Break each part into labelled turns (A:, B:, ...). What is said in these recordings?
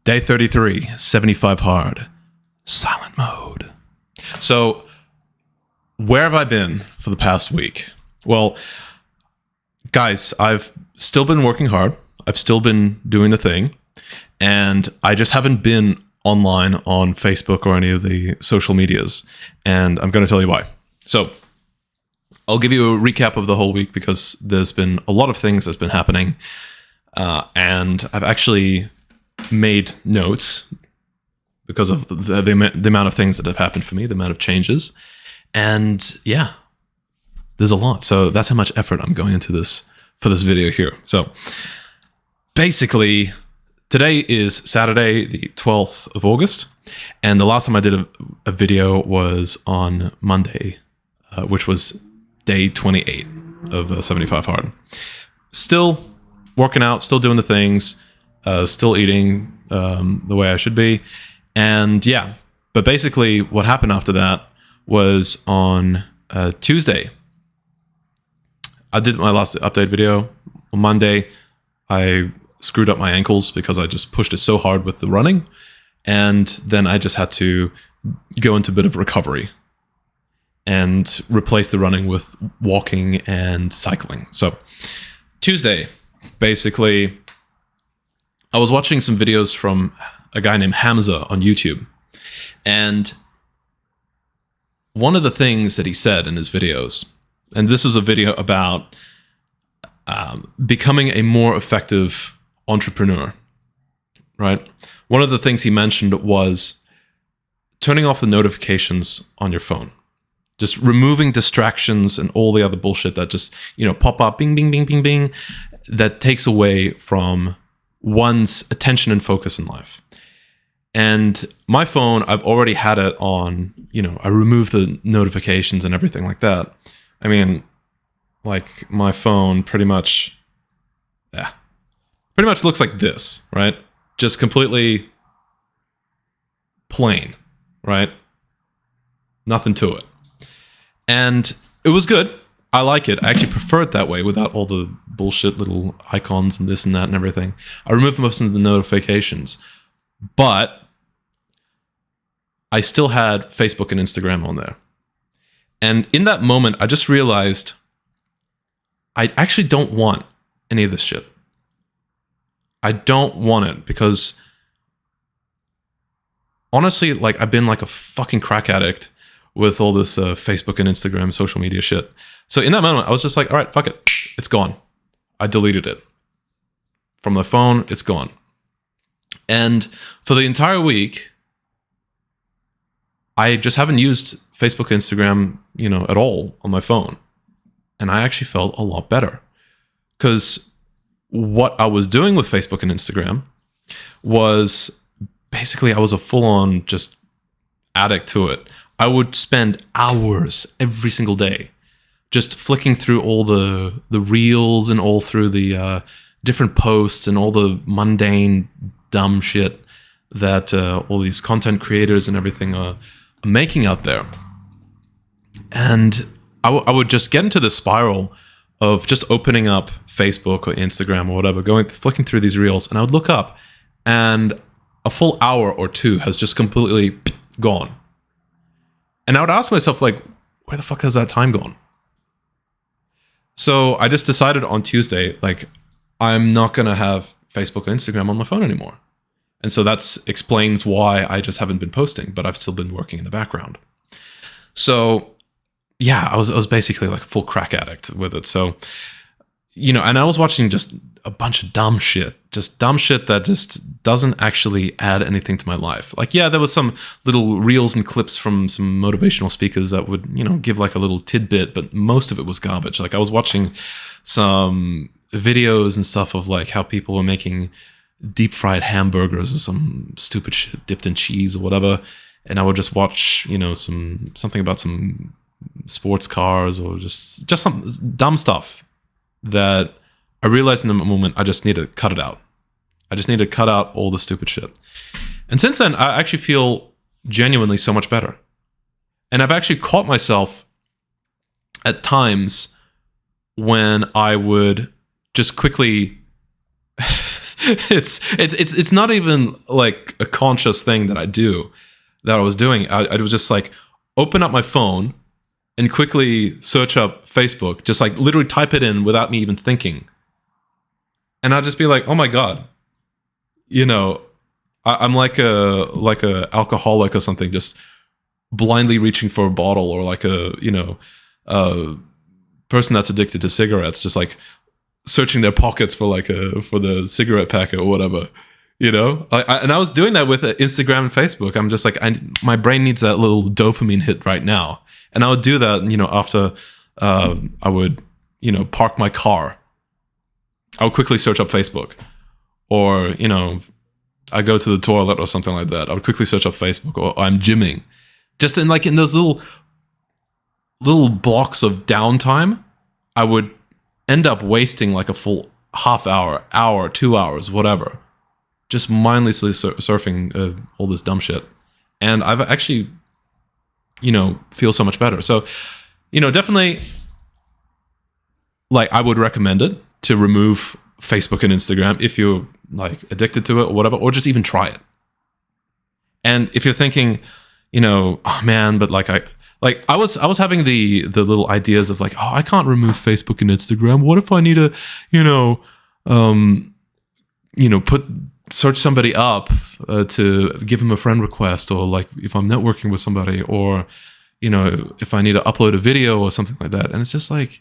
A: Day 33, 75 hard, silent mode. So, where have I been for the past week? Well, guys, I've still been working hard. I've still been doing the thing. And I just haven't been online on Facebook or any of the social medias. And I'm going to tell you why. So, I'll give you a recap of the whole week because there's been a lot of things that's been happening. And I've actually made notes because of the amount of things that have happened for me, the amount of changes. And yeah, there's a lot. So that's how much effort I'm going into this for this video here. So basically, today is Saturday, the 12th of August. And the last time I did a video was on Monday, which was day 28 of 75 hard. Still working out, still doing the things, still eating the way I should be. And yeah, but basically what happened after that was on Tuesday. I did my last update video. On Monday, I screwed up my ankles because I just pushed it so hard with the running. And then I just had to go into a bit of recovery and replace the running with walking and cycling. So Tuesday, basically, I was watching some videos from a guy named Hamza on YouTube. And one of the things that he said in his videos, and this was a video about becoming a more effective entrepreneur, right? One of the things he mentioned was turning off the notifications on your phone. Just removing distractions and all the other bullshit that just, pop up, bing, bing, bing, bing, bing, that takes away from one's attention and focus in life. And my phone, I've already had it on, I removed the notifications and everything like that. I mean, like my phone pretty much looks like this, right? Just completely plain, right? Nothing to it. And it was good. I like it. I actually prefer it that way without all the bullshit little icons and this and that and everything. I removed most of the notifications, but I still had Facebook and Instagram on there. And in that moment, I just realized I actually don't want any of this shit. I don't want it because honestly, like I've been like a fucking crack addict with all this Facebook and Instagram social media shit. So in that moment, I was just like, all right, fuck it. It's gone. I deleted it. From the phone, it's gone. And for the entire week, I just haven't used Facebook, Instagram, at all on my phone. And I actually felt a lot better. Because what I was doing with Facebook and Instagram was basically I was a full-on just addict to it. I would spend hours every single day just flicking through all the reels and all through the different posts and all the mundane, dumb shit that all these content creators and everything are making out there. And I would just get into the spiral of just opening up Facebook or Instagram or whatever, flicking through these reels, and I would look up and a full hour or two has just completely gone. And I would ask myself, like, where the fuck has that time gone? So I just decided on Tuesday, like, I'm not going to have Facebook or Instagram on my phone anymore. And so that explains why I just haven't been posting, but I've still been working in the background. So yeah, I was basically like a full crack addict with it. So, and I was watching just a bunch of dumb shit that just doesn't actually add anything to my life. Like, yeah, there was some little reels and clips from some motivational speakers that would, give like a little tidbit, but most of it was garbage. Like I was watching some videos and stuff of like how people were making deep fried hamburgers or some stupid shit dipped in cheese or whatever. And I would just watch, something about some sports cars or just some dumb stuff that I realized in the moment I just need to cut it out. I just need to cut out all the stupid shit. And since then, I actually feel genuinely so much better. And I've actually caught myself at times when I would just quickly It's not even like a conscious thing that I do, that I was doing. I was just like open up my phone and quickly search up Facebook, just like literally type it in without me even thinking. And I'd just be like, oh my God, I'm like a alcoholic or something, just blindly reaching for a bottle, or like a person that's addicted to cigarettes, just like searching their pockets for for the cigarette packet or whatever, and I was doing that with Instagram and Facebook. I'm just like, my brain needs that little dopamine hit right now. And I would do that, after I would, park my car. I would quickly search up Facebook, or, I go to the toilet or something like that. I would quickly search up Facebook, or I'm gymming. Just in those little blocks of downtime, I would end up wasting like a full half hour, 2 hours, whatever, just mindlessly surfing all this dumb shit. And I've actually, feel so much better. So, definitely, like, I would recommend it to remove Facebook and Instagram if you're like addicted to it or whatever, or just even try it. And if you're thinking, oh man, but I was having the little ideas of like, oh, I can't remove Facebook and Instagram. What if I need to, search somebody up to give them a friend request, or like if I'm networking with somebody, or if I need to upload a video or something like that. And it's just like,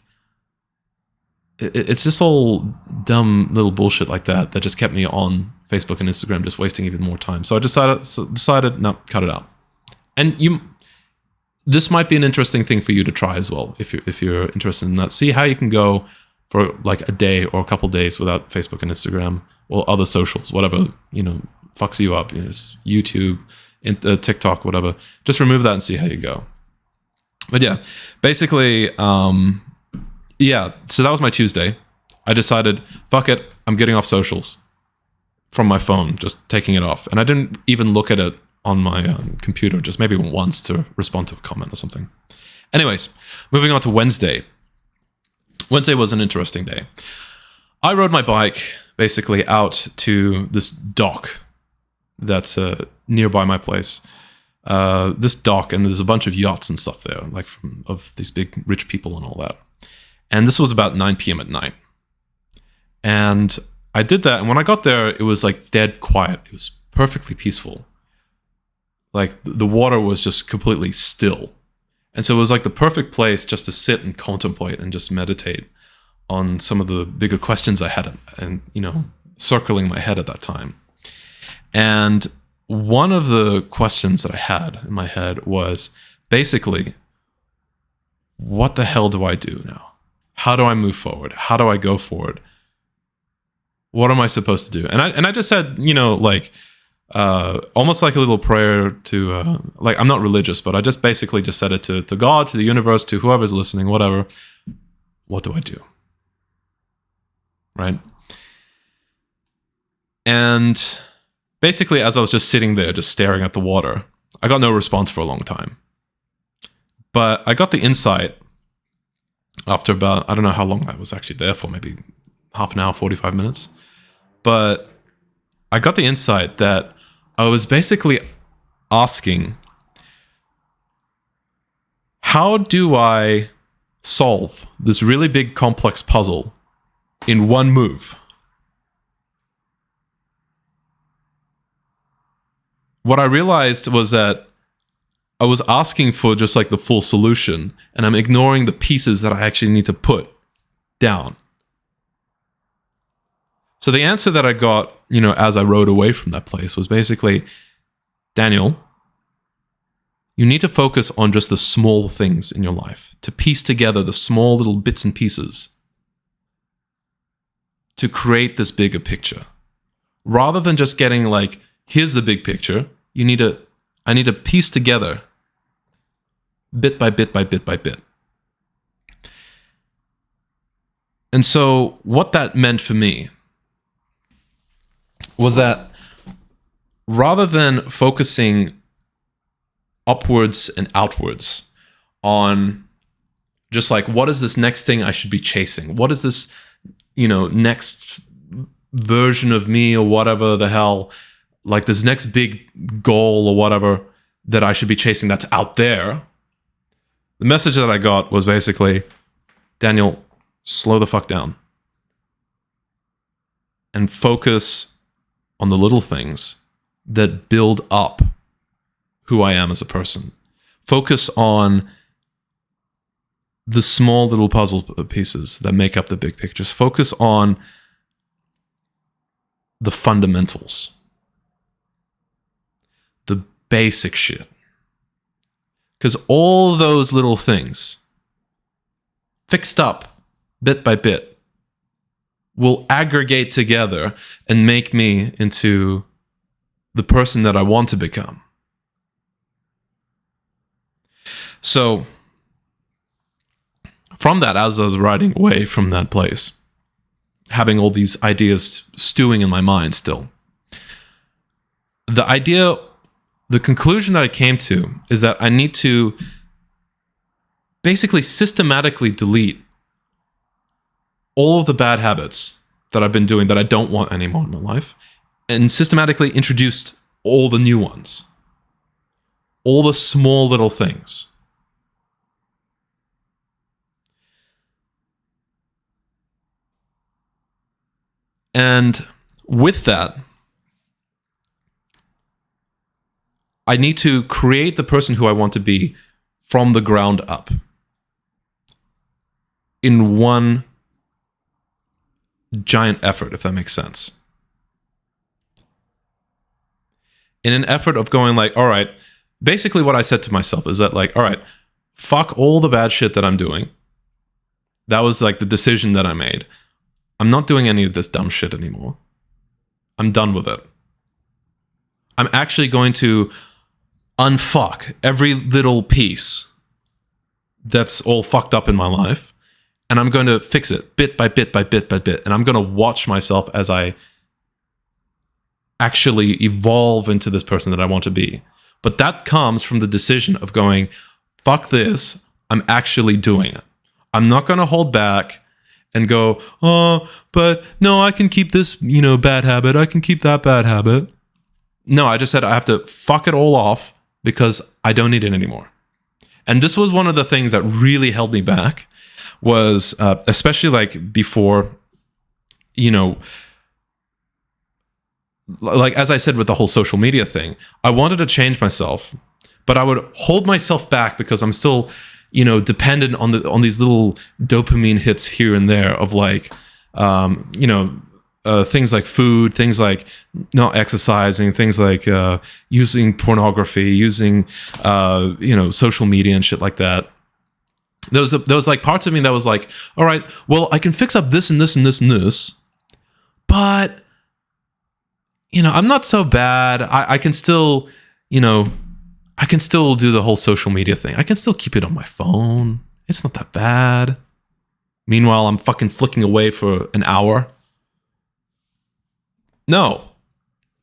A: it's just all dumb little bullshit like that just kept me on Facebook and Instagram, just wasting even more time. So I decided, no, cut it out. And this might be an interesting thing for you to try as well, if you're interested in that. See how you can go for like a day or a couple days without Facebook and Instagram or other socials, whatever fucks you up. It's YouTube, TikTok, whatever. Just remove that and see how you go. But yeah, basically, yeah. So that was my Tuesday. I decided, fuck it, I'm getting off socials from my phone, just taking it off, and I didn't even look at it on my computer, just maybe once to respond to a comment or something. Anyways, moving on to Wednesday. Wednesday was an interesting day. I rode my bike basically out to this dock that's nearby my place. This dock, and there's a bunch of yachts and stuff there, like of these big rich people and all that. And this was about 9 p.m. at night. And I did that, and when I got there, it was like dead quiet. It was perfectly peaceful. Like the water was just completely still. And so it was like the perfect place just to sit and contemplate and just meditate on some of the bigger questions I had and circling my head at that time. And one of the questions that I had in my head was basically, what the hell do I do now? How do I move forward? How do I go forward? What am I supposed to do? And I just said, almost like a little prayer to, like, I'm not religious, but I just basically just said it to God, to the universe, to whoever's listening, whatever. What do I do? Right? And basically, as I was just sitting there, just staring at the water, I got no response for a long time. But I got the insight after about, I don't know how long I was actually there for, maybe half an hour, 45 minutes. But I got the insight that I was basically asking, how do I solve this really big complex puzzle in one move? What I realized was that I was asking for just like the full solution, and I'm ignoring the pieces that I actually need to put down. So the answer that I got, as I rode away from that place was basically, Daniel, you need to focus on just the small things in your life, to piece together the small little bits and pieces to create this bigger picture. Rather than just getting like, here's the big picture, I need to piece together bit by bit by bit by bit. And so what that meant for me was that rather than focusing upwards and outwards on just like, what is this next thing I should be chasing? What is this, next version of me or whatever the hell, like this next big goal or whatever that I should be chasing that's out there. The message that I got was basically, Daniel, slow the fuck down and focus on the little things that build up who I am as a person. Focus on the small little puzzle pieces that make up the big pictures. Focus on the fundamentals, the basic shit. Because all those little things, fixed up bit by bit, will aggregate together and make me into the person that I want to become. So, from that, as I was riding away from that place, having all these ideas stewing in my mind still, the conclusion that I came to is that I need to basically systematically delete all of the bad habits that I've been doing that I don't want anymore in my life, and systematically introduced all the new ones, all the small little things. And with that, I need to create the person who I want to be from the ground up in one giant effort, if that makes sense. In an effort of going like, all right, basically what I said to myself is that like, all right, fuck all the bad shit that I'm doing. That was like the decision that I made. I'm not doing any of this dumb shit anymore. I'm done with it. I'm actually going to unfuck every little piece that's all fucked up in my life, and I'm going to fix it bit by bit by bit by bit, and I'm going to watch myself as I actually evolve into this person that I want to be. But that comes from the decision of going, fuck this, I'm actually doing it. I'm not going to hold back and go, oh, but no, I can keep this, bad habit. I can keep that bad habit. No, I just said I have to fuck it all off because I don't need it anymore. And this was one of the things that really held me back was, especially like before, like as I said with the whole social media thing, I wanted to change myself, but I would hold myself back because I'm still dependent on these little dopamine hits here and there of like, things like food, things like not exercising, things like using pornography, using social media and shit like that. There was like parts of me that was like, all right, well, I can fix up this and this and this and this, but I'm not so bad. I can still, I can still do the whole social media thing. I can still keep it on my phone. It's not that bad. Meanwhile, I'm fucking flicking away for an hour. No.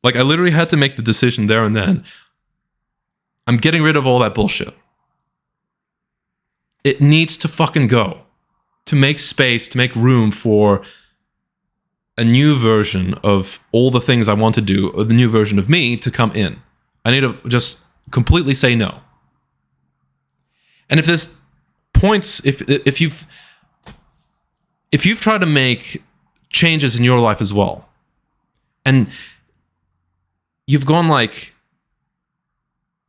A: Like, I literally had to make the decision there and then. I'm getting rid of all that bullshit. It needs to fucking go. To make space, to make room for a new version of all the things I want to do, or the new version of me to come in. I need to just completely say no. And if there's points, if you've tried to make changes in your life as well, and you've gone like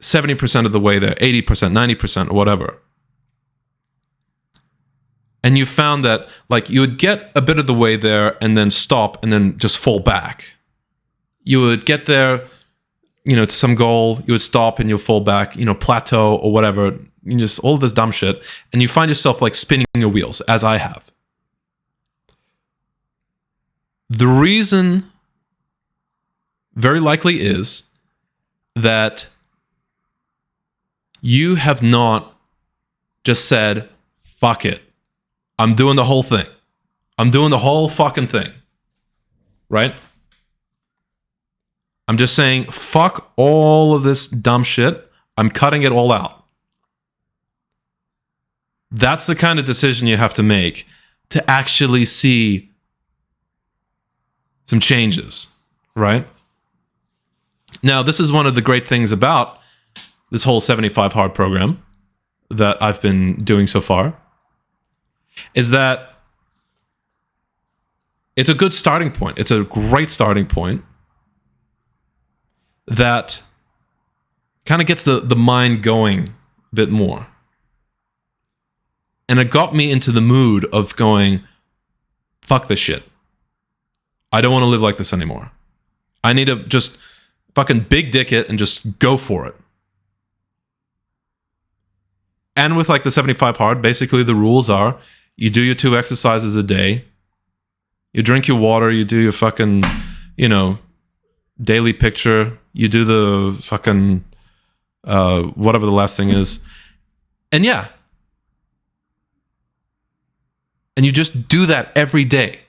A: 70% of the way there, 80%, 90%, or whatever, and you found that like you would get a bit of the way there and then stop and then just fall back. You would get there, to some goal, you would stop and you'll fall back, plateau or whatever, just all this dumb shit, and you find yourself like spinning your wheels, as I have. The reason very likely is that you have not just said, fuck it. I'm doing the whole thing. I'm doing the whole fucking thing. Right? I'm just saying, fuck all of this dumb shit. I'm cutting it all out. That's the kind of decision you have to make to actually see some changes, right? Now, this is one of the great things about this whole 75 Hard program that I've been doing so far, is that it's a good starting point. It's a great starting point that kind of gets the mind going a bit more. And it got me into the mood of going, fuck this shit. I don't want to live like this anymore. I need to just fucking big dick it and just go for it. And with like the 75 Hard, basically the rules are you do your 2 exercises a day, you drink your water, you do your fucking, daily picture, you do the fucking, whatever the last thing is. And yeah. And you just do that every day.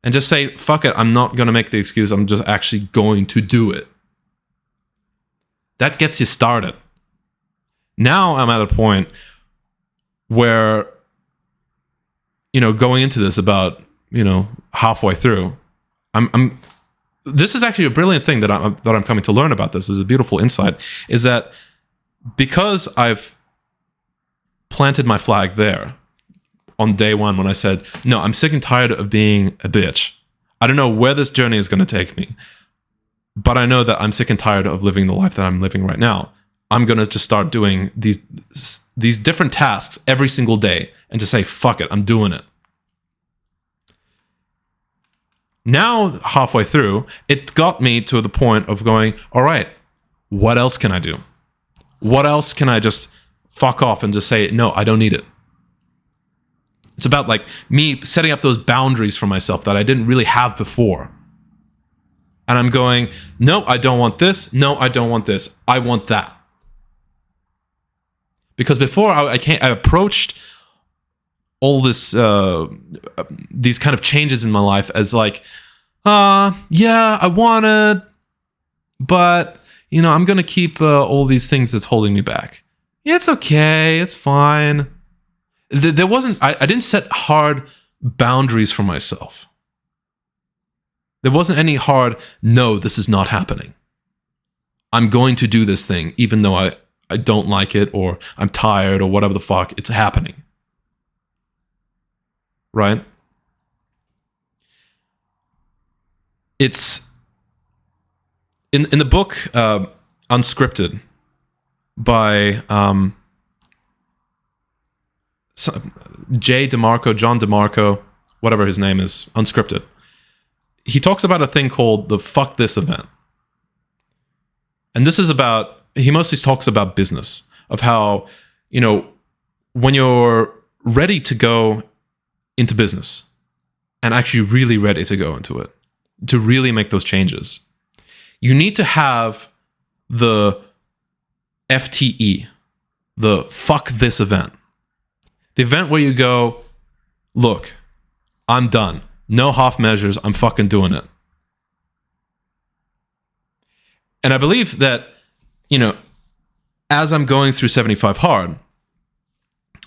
A: And just say, fuck it, I'm not going to make the excuse, I'm just actually going to do it. That gets you started. Now I'm at a point where, going into this about, halfway through, this is actually a brilliant thing that I'm coming to learn about this. This is a beautiful insight, is that because I've planted my flag there on day one when I said, no, I'm sick and tired of being a bitch. I don't know where this journey is going to take me, but I know that I'm sick and tired of living the life that I'm living right now. I'm going to just start doing these different tasks every single day and just say, fuck it, I'm doing it. Now, halfway through, it got me to the point of going, all right, what else can I do? What else can I just fuck off and just say, no, I don't need it? It's about like me setting up those boundaries for myself that I didn't really have before. And I'm going, no, I don't want this. No, I don't want this. I want that. Because before I approached all this, these kind of changes in my life as like, yeah, I want it, but I'm gonna keep all these things that's holding me back. Yeah, it's okay, it's fine. There wasn't. I didn't set hard boundaries for myself. There wasn't any hard, no, this is not happening. I'm going to do this thing, even though I don't like it, or I'm tired, or whatever the fuck, it's happening. Right? It's in the book Unscripted by John DeMarco, whatever his name is, Unscripted. He talks about a thing called the fuck this event. And this is about, he mostly talks about business, of how, when you're ready to go into business and actually really ready to go into it, to really make those changes, you need to have the FTE, the fuck this event. The event where you go, look, I'm done. No half measures. I'm fucking doing it. And I believe that, as I'm going through 75 Hard,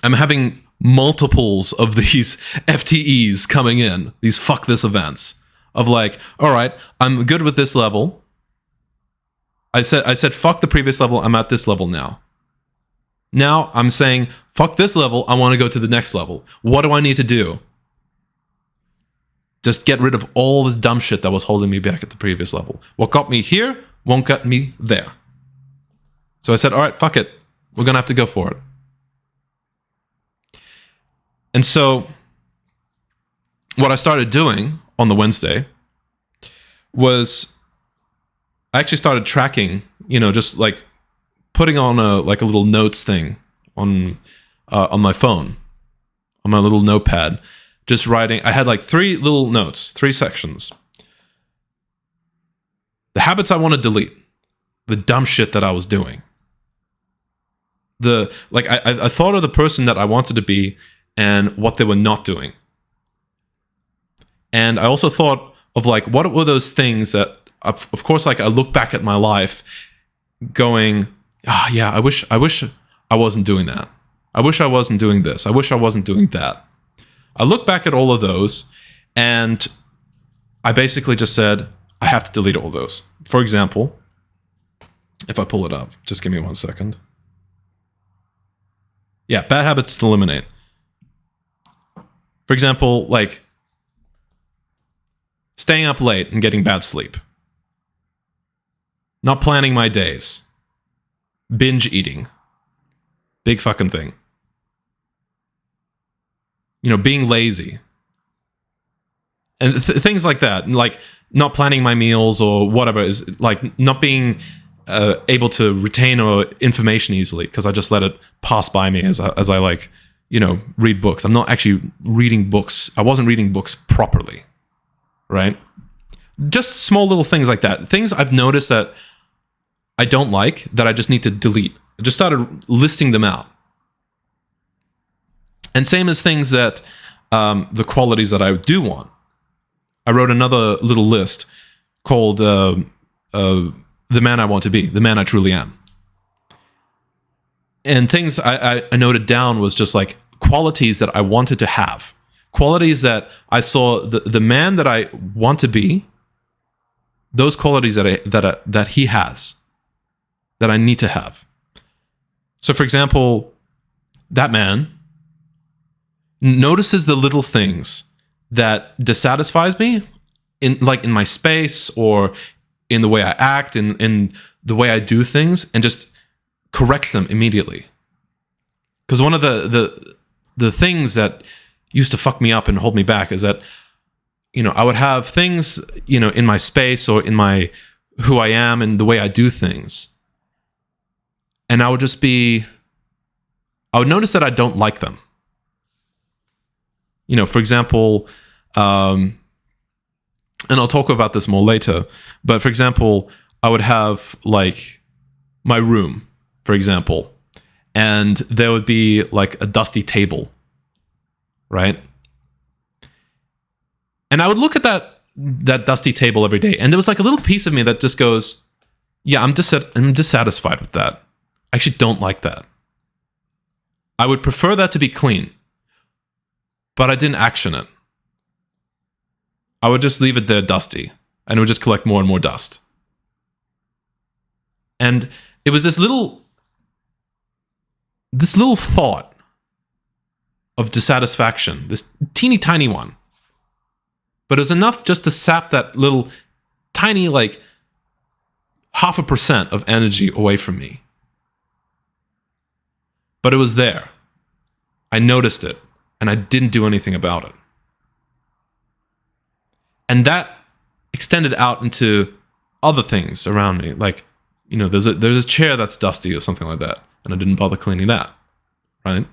A: I'm having multiples of these FTEs coming in, these fuck this events of like, all right, I'm good with this level. I said, fuck the previous level. I'm at this level now. Now I'm saying, fuck this level. I want to go to the next level. What do I need to do? Just get rid of all this dumb shit that was holding me back at the previous level. What got me here won't get me there. So I said, all right, fuck it. We're going to have to go for it. And so what I started doing on the Wednesday was I actually started tracking, just like putting on a little notes thing on my phone, on my little notepad, just writing. I had like 3 little notes, 3 sections. The habits I want to delete, the dumb shit that I was doing. I thought of the person that I wanted to be and what they were not doing. And I also thought of like, what were those things that, of course, like I look back at my life going, yeah, I wish I wasn't doing that. I wish I wasn't doing this. I wish I wasn't doing that. I look back at all of those, and I basically just said, I have to delete all those. For example, if I pull it up, just give me 1 second. Yeah, bad habits to eliminate. For example, like staying up late and getting bad sleep. Not planning my days. Binge eating. Big fucking thing. Being lazy. And things like that. Like not planning my meals or whatever, is like not being able to retain information easily because I just let it pass by me as I like, read books. I'm not actually reading books. I wasn't reading books properly, right? Just small little things like that. Things I've noticed that I don't like that I just need to delete. I just started listing them out. And same as things that, the qualities that I do want. I wrote another little list called The Man I Want to Be, The Man I Truly Am. And things I noted down was just like qualities that I wanted to have. Qualities that I saw the man that I want to be, those qualities that he has, that I need to have. So for example, that man notices the little things that dissatisfies me in my space or in the way I act, in the way I do things, and just corrects them immediately. Because one of the things that used to fuck me up and hold me back is that, I would have things, in my space or in my who I am and the way I do things. And I would notice that I don't like them. For example, and I'll talk about this more later, but for example, I would have like my room, for example, and there would be like a dusty table, right? And I would look at that dusty table every day, and there was like a little piece of me that just goes, yeah, I'm dissatisfied with that. I actually don't like that. I would prefer that to be clean, but I didn't action it. I would just leave it there dusty, and it would just collect more and more dust. And it was this little thought of dissatisfaction, this teeny tiny one. But it was enough just to sap that little tiny, like 0.5% of energy away from me. But it was there. I noticed it, and I didn't do anything about it. And that extended out into other things around me. Like, there's a chair that's dusty or something like that, and I didn't bother cleaning that, right?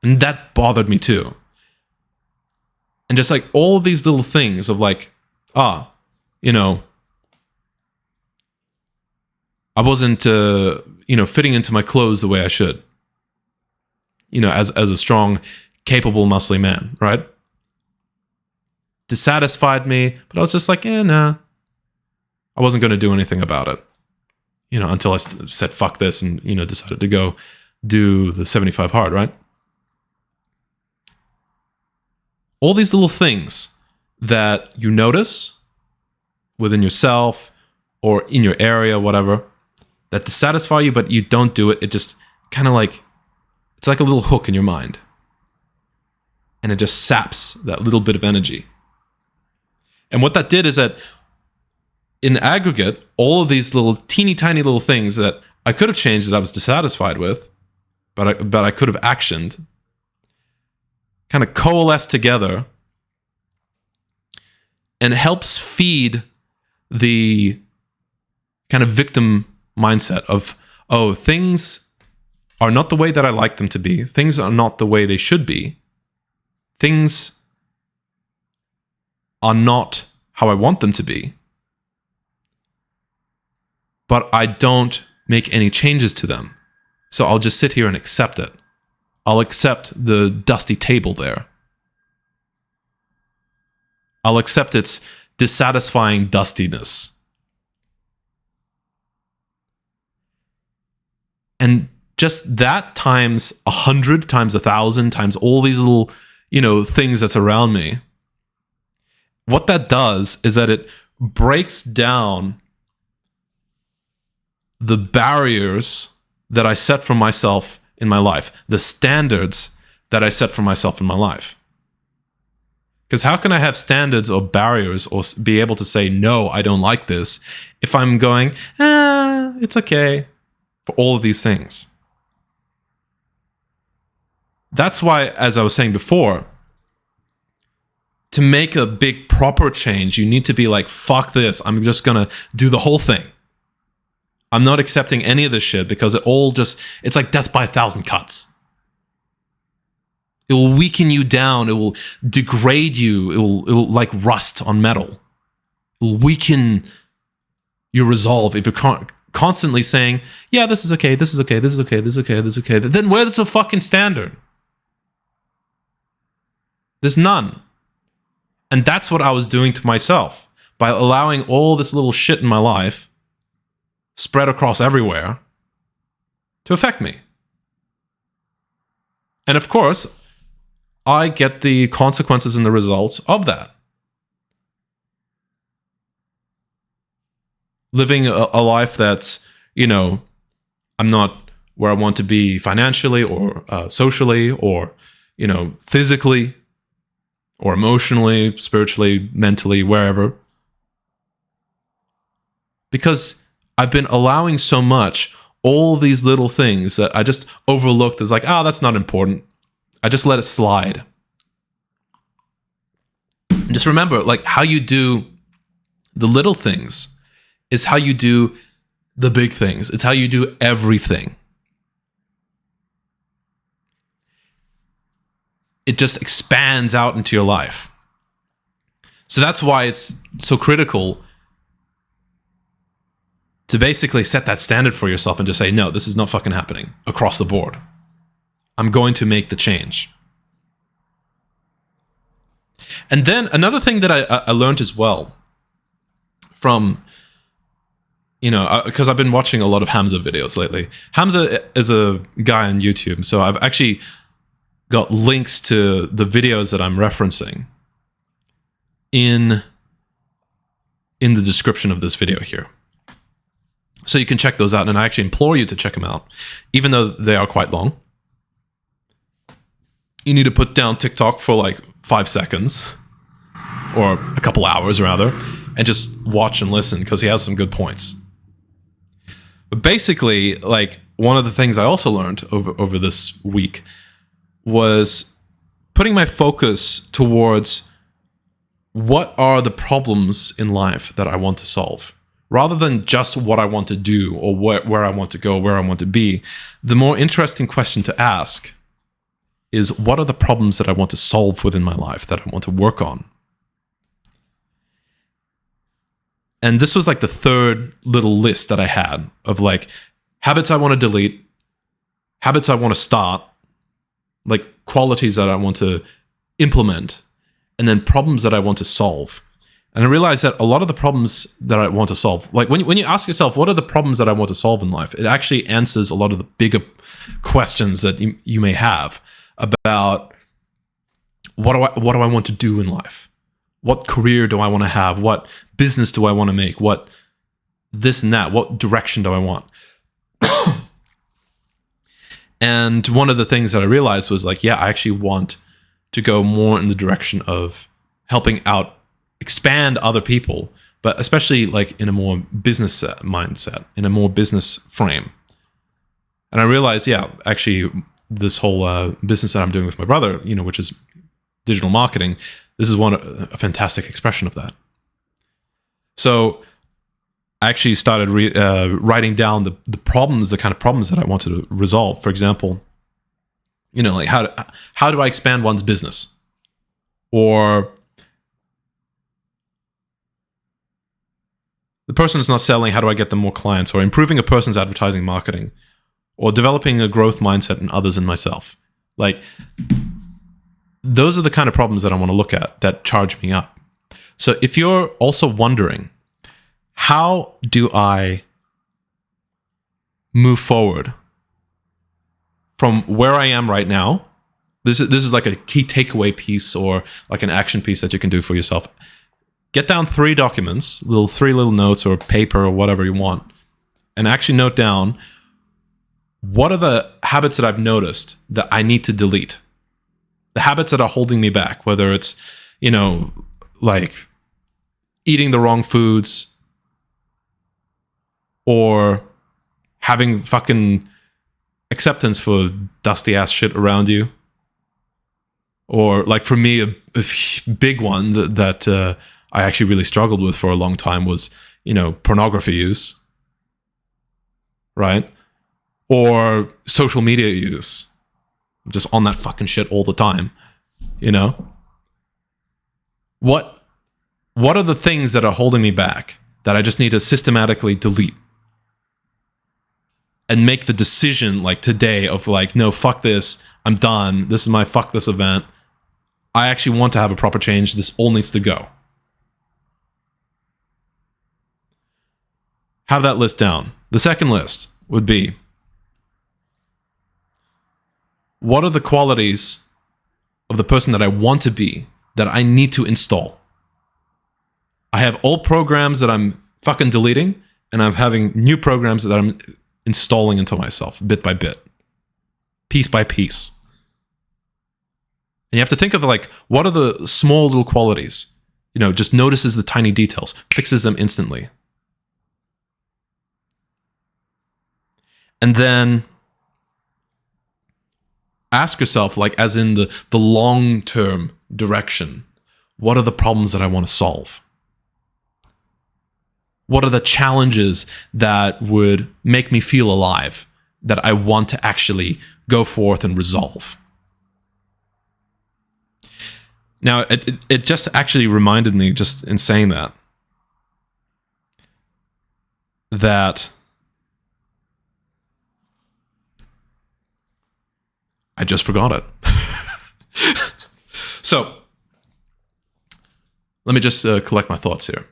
A: And that bothered me too. And just like all these little things of like, I wasn't, fitting into my clothes the way I should. As a strong, capable, muscly man, right? Dissatisfied me, but I was just like, nah. I wasn't going to do anything about it, until I said fuck this and, decided to go do the 75 hard, right? All these little things that you notice within yourself or in your area, whatever, that dissatisfy you, but you don't do it. It just kind of like, it's like a little hook in your mind. And it just saps that little bit of energy. And what that did is that in aggregate, all of these little teeny tiny little things that I could have changed that I was dissatisfied with, but I could have actioned, kind of coalesce together and helps feed the kind of victim mindset of, oh, things are not the way that I like them to be. Things are not the way they should be. Things are not how I want them to be. But I don't make any changes to them. So I'll just sit here and accept it. I'll accept the dusty table there. I'll accept its dissatisfying dustiness. And just that times 100, times 1,000, times all these little, things that's around me what that does is that it breaks down the barriers that I set for myself in my life, the standards that I set for myself in my life. Because how can I have standards or barriers or be able to say, no, I don't like this, if I'm going, it's okay for all of these things? That's why, as I was saying before, to make a big proper change, you need to be like, fuck this, I'm just gonna do the whole thing. I'm not accepting any of this shit because it's like death by 1,000 cuts. It will weaken you down. It will degrade you. It will like rust on metal. It will weaken your resolve if you're constantly saying, yeah, this is okay, this is okay, this is okay, this is okay, this is okay. Then where's the fucking standard? There's none. And that's what I was doing to myself by allowing all this little shit in my life spread across everywhere to affect me. And of course, I get the consequences and the results of that. Living a life that's, I'm not where I want to be financially or socially or, physically or emotionally, spiritually, mentally, wherever. Because I've been allowing so much, all these little things that I just overlooked as like, that's not important. I just let it slide. And just remember, like, how you do the little things is how you do the big things. It's how you do everything. It just expands out into your life. So that's why it's so critical to basically set that standard for yourself and just say, no, this is not fucking happening across the board. I'm going to make the change. And then another thing that I learned as well from, because I've been watching a lot of Hamza videos lately. Hamza is a guy on YouTube, so I've actually got links to the videos that I'm referencing in the description of this video here. So you can check those out, and I actually implore you to check them out, even though they are quite long. You need to put down TikTok for like 5 seconds, or a couple hours rather, and just watch and listen, because he has some good points. But basically, like, one of the things I also learned over this week was putting my focus towards what are the problems in life that I want to solve. Rather than just what I want to do or where I want to go, where I want to be, the more interesting question to ask is, what are the problems that I want to solve within my life, that I want to work on? And this was like the third little list that I had of like habits I want to delete, habits I want to start, like qualities that I want to implement, and then problems that I want to solve. And I realized that a lot of the problems that I want to solve, like when you ask yourself, what are the problems that I want to solve in life? It actually answers a lot of the bigger questions that you may have about what do I want to do in life? What career do I want to have? What business do I want to make? What this and that? What direction do I want? And one of the things that I realized was like, yeah, I actually want to go more in the direction of helping out, expand other people, but especially like in a more business mindset, in a more business frame. And I realized, yeah, actually this whole business that I'm doing with my brother, which is digital marketing, this is a fantastic expression of that. So I actually started writing down the problems, the kind of problems that I wanted to resolve. For example, like how do I expand one's business? Or the person is not selling, how do I get them more clients? Or improving a person's advertising marketing? Or developing a growth mindset in others and myself? Like, those are the kind of problems that I want to look at that charge me up. So if you're also wondering, how do I move forward from where I am right now? This is like a key takeaway piece or like an action piece that you can do for yourself. get down 3 documents, three little notes or paper or whatever you want, and actually note down what are the habits that I've noticed that I need to delete. The habits that are holding me back, whether it's, like eating the wrong foods or having fucking acceptance for dusty ass shit around you. Or like for me, a big one that I actually really struggled with for a long time was, pornography use, right? Or social media use. I'm just on that fucking shit all the time, What are the things that are holding me back that I just need to systematically delete? And make the decision like today of like, no, fuck this, I'm done, this is my fuck this event. I actually want to have a proper change, this all needs to go. Have that list down. The second list would be, what are the qualities of the person that I want to be that I need to install? I have old programs that I'm fucking deleting, and I'm having new programs that I'm installing into myself bit by bit, piece by piece. And you have to think of like, what are the small little qualities? Just notices the tiny details, fixes them instantly. And then ask yourself, like, as in the long-term direction, what are the problems that I want to solve? What are the challenges that would make me feel alive, that I want to actually go forth and resolve? Now, it just actually reminded me, just in saying that I just forgot it. So, let me just collect my thoughts here.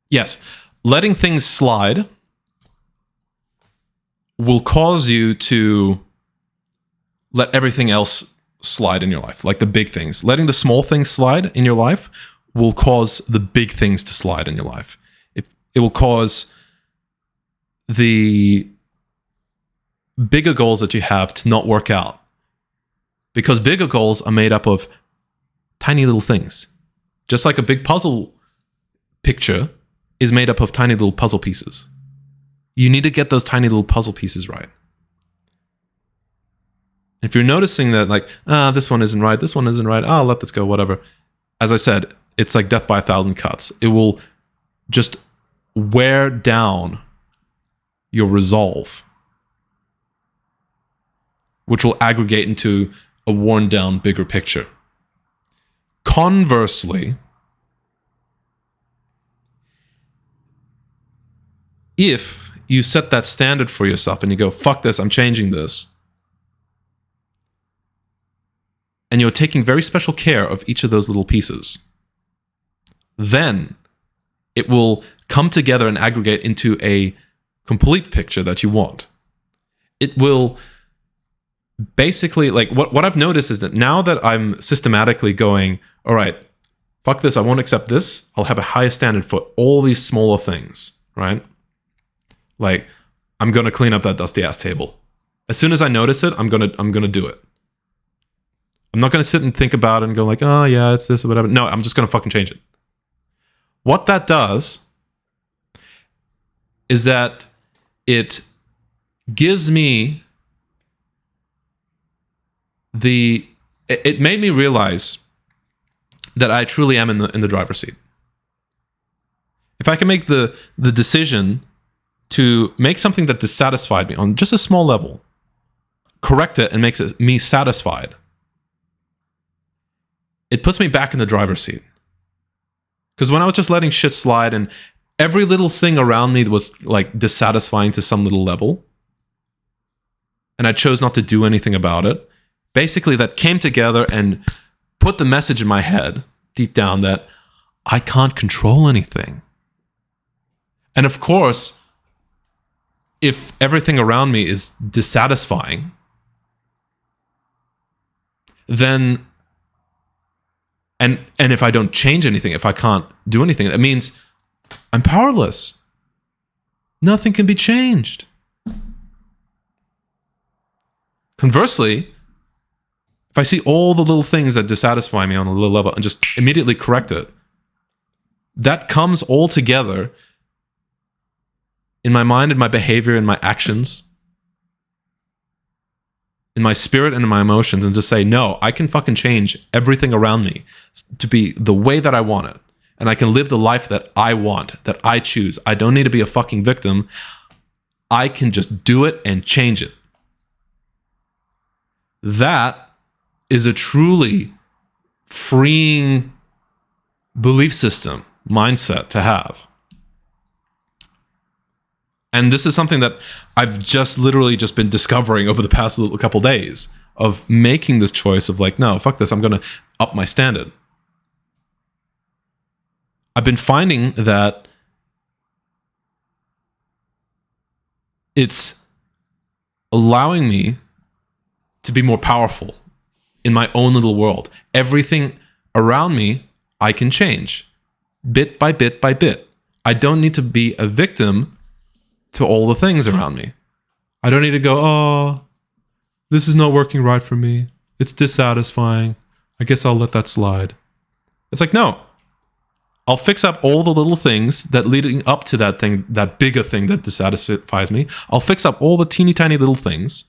A: Yes, letting things slide will cause you to let everything else slide in your life, like the big things. Letting the small things slide in your life will cause the big things to slide in your life. It will cause the bigger goals that you have to not work out. Because bigger goals are made up of tiny little things. Just like a big puzzle picture is made up of tiny little puzzle pieces. You need to get those tiny little puzzle pieces right. If you're noticing that, like, this one isn't right, I'll let this go, whatever. As I said, it's like death by 1,000 cuts. It will just wear down your resolve, which will aggregate into a worn down, bigger picture. Conversely, if you set that standard for yourself and you go, fuck this, I'm changing this, and you're taking very special care of each of those little pieces, then it will come together and aggregate into a complete picture that you want. It will basically, like, what I've noticed is that now that I'm systematically going, all right, fuck this, I won't accept this, I'll have a higher standard for all these smaller things, right? Like, I'm gonna clean up that dusty ass table. As soon as I notice it, I'm gonna do it. I'm not gonna sit and think about it and go like, oh yeah, it's this or whatever. No, I'm just gonna fucking change it. What that does is that it gives me it made me realize that I truly am in the driver's seat. If I can make the decision to make something that dissatisfied me on just a small level, correct it and makes me satisfied, it puts me back in the driver's seat. Because when I was just letting shit slide and every little thing around me was like dissatisfying to some little level, and I chose not to do anything about it, basically that came together and put the message in my head deep down that I can't control anything. And of course, if everything around me is dissatisfying, then And if I don't change anything, if I can't do anything, it means I'm powerless. Nothing can be changed. Conversely, if I see all the little things that dissatisfy me on a little level and just immediately correct it, that comes all together in my mind, in my behavior, in my actions, in my spirit and in my emotions, and just say, no, I can fucking change everything around me to be the way that I want it. And I can live the life that I want, that I choose. I don't need to be a fucking victim. I can just do it and change it. That is a truly freeing belief system, mindset to have. And this is something that I've just literally just been discovering over the past little couple days, of making this choice of like, no, fuck this, I'm going to up my standard. I've been finding that it's allowing me to be more powerful in my own little world. Everything around me, I can change bit by bit by bit. I don't need to be a victim to all the things around me. I don't need to go, oh, this is not working right for me. It's dissatisfying. I guess I'll let that slide. It's like, no, I'll fix up all the little things that leading up to that thing, that bigger thing that dissatisfies me. I'll fix up all the teeny tiny little things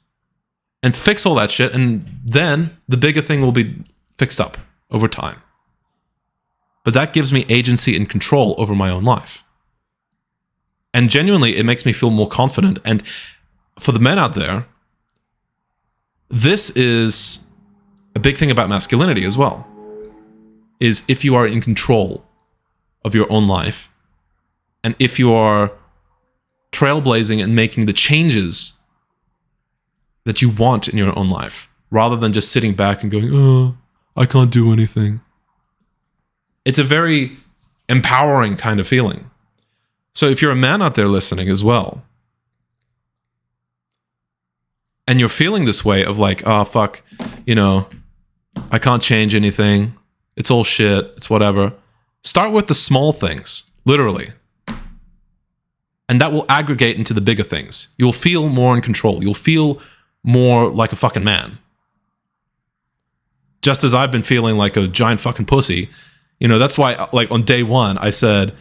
A: and fix all that shit. And then the bigger thing will be fixed up over time. But that gives me agency and control over my own life. And genuinely, it makes me feel more confident. And for the men out there, this is a big thing about masculinity as well, is if you are in control of your own life, and if you are trailblazing and making the changes that you want in your own life, rather than just sitting back and going, oh, I can't do anything. It's a very empowering kind of feeling. So if you're a man out there listening as well, and you're feeling this way of like, oh, fuck, I can't change anything. It's all shit. It's whatever. Start with the small things, literally. And that will aggregate into the bigger things. You'll feel more in control. You'll feel more like a fucking man. Just as I've been feeling like a giant fucking pussy. That's why, like, on day one, I said,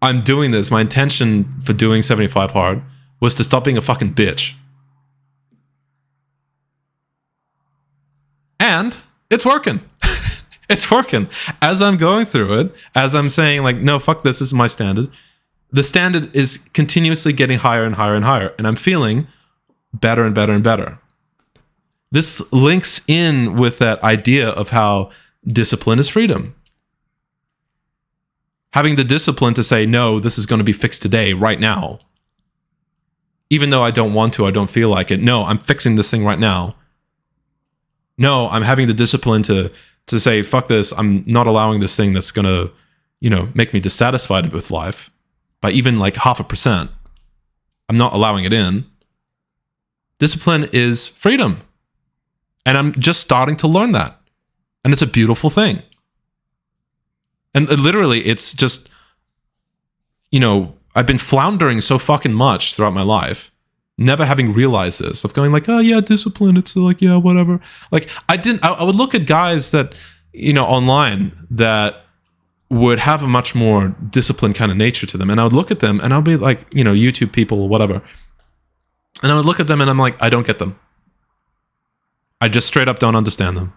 A: I'm doing this. My intention for doing 75 Hard was to stop being a fucking bitch. And it's working. It's working. As I'm going through it, as I'm saying, like, no, fuck this is my standard. The standard is continuously getting higher and higher and higher. And I'm feeling better and better and better. This links in with that idea of how discipline is freedom. Having the discipline to say, no, this is going to be fixed today, right now. Even though I don't want to, I don't feel like it. No, I'm fixing this thing right now. No, I'm having the discipline to say, fuck this, I'm not allowing this thing that's going to, make me dissatisfied with life by even like 0.5%. I'm not allowing it in. Discipline is freedom. And I'm just starting to learn that. And it's a beautiful thing. And literally, it's just, I've been floundering so fucking much throughout my life, never having realized this, of going like, oh yeah, discipline, it's like, yeah, whatever. Like, I would look at guys that, online that would have a much more disciplined kind of nature to them. And I would look at them and I'll be like, YouTube people or whatever. And I would look at them and I'm like, I don't get them. I just straight up don't understand them.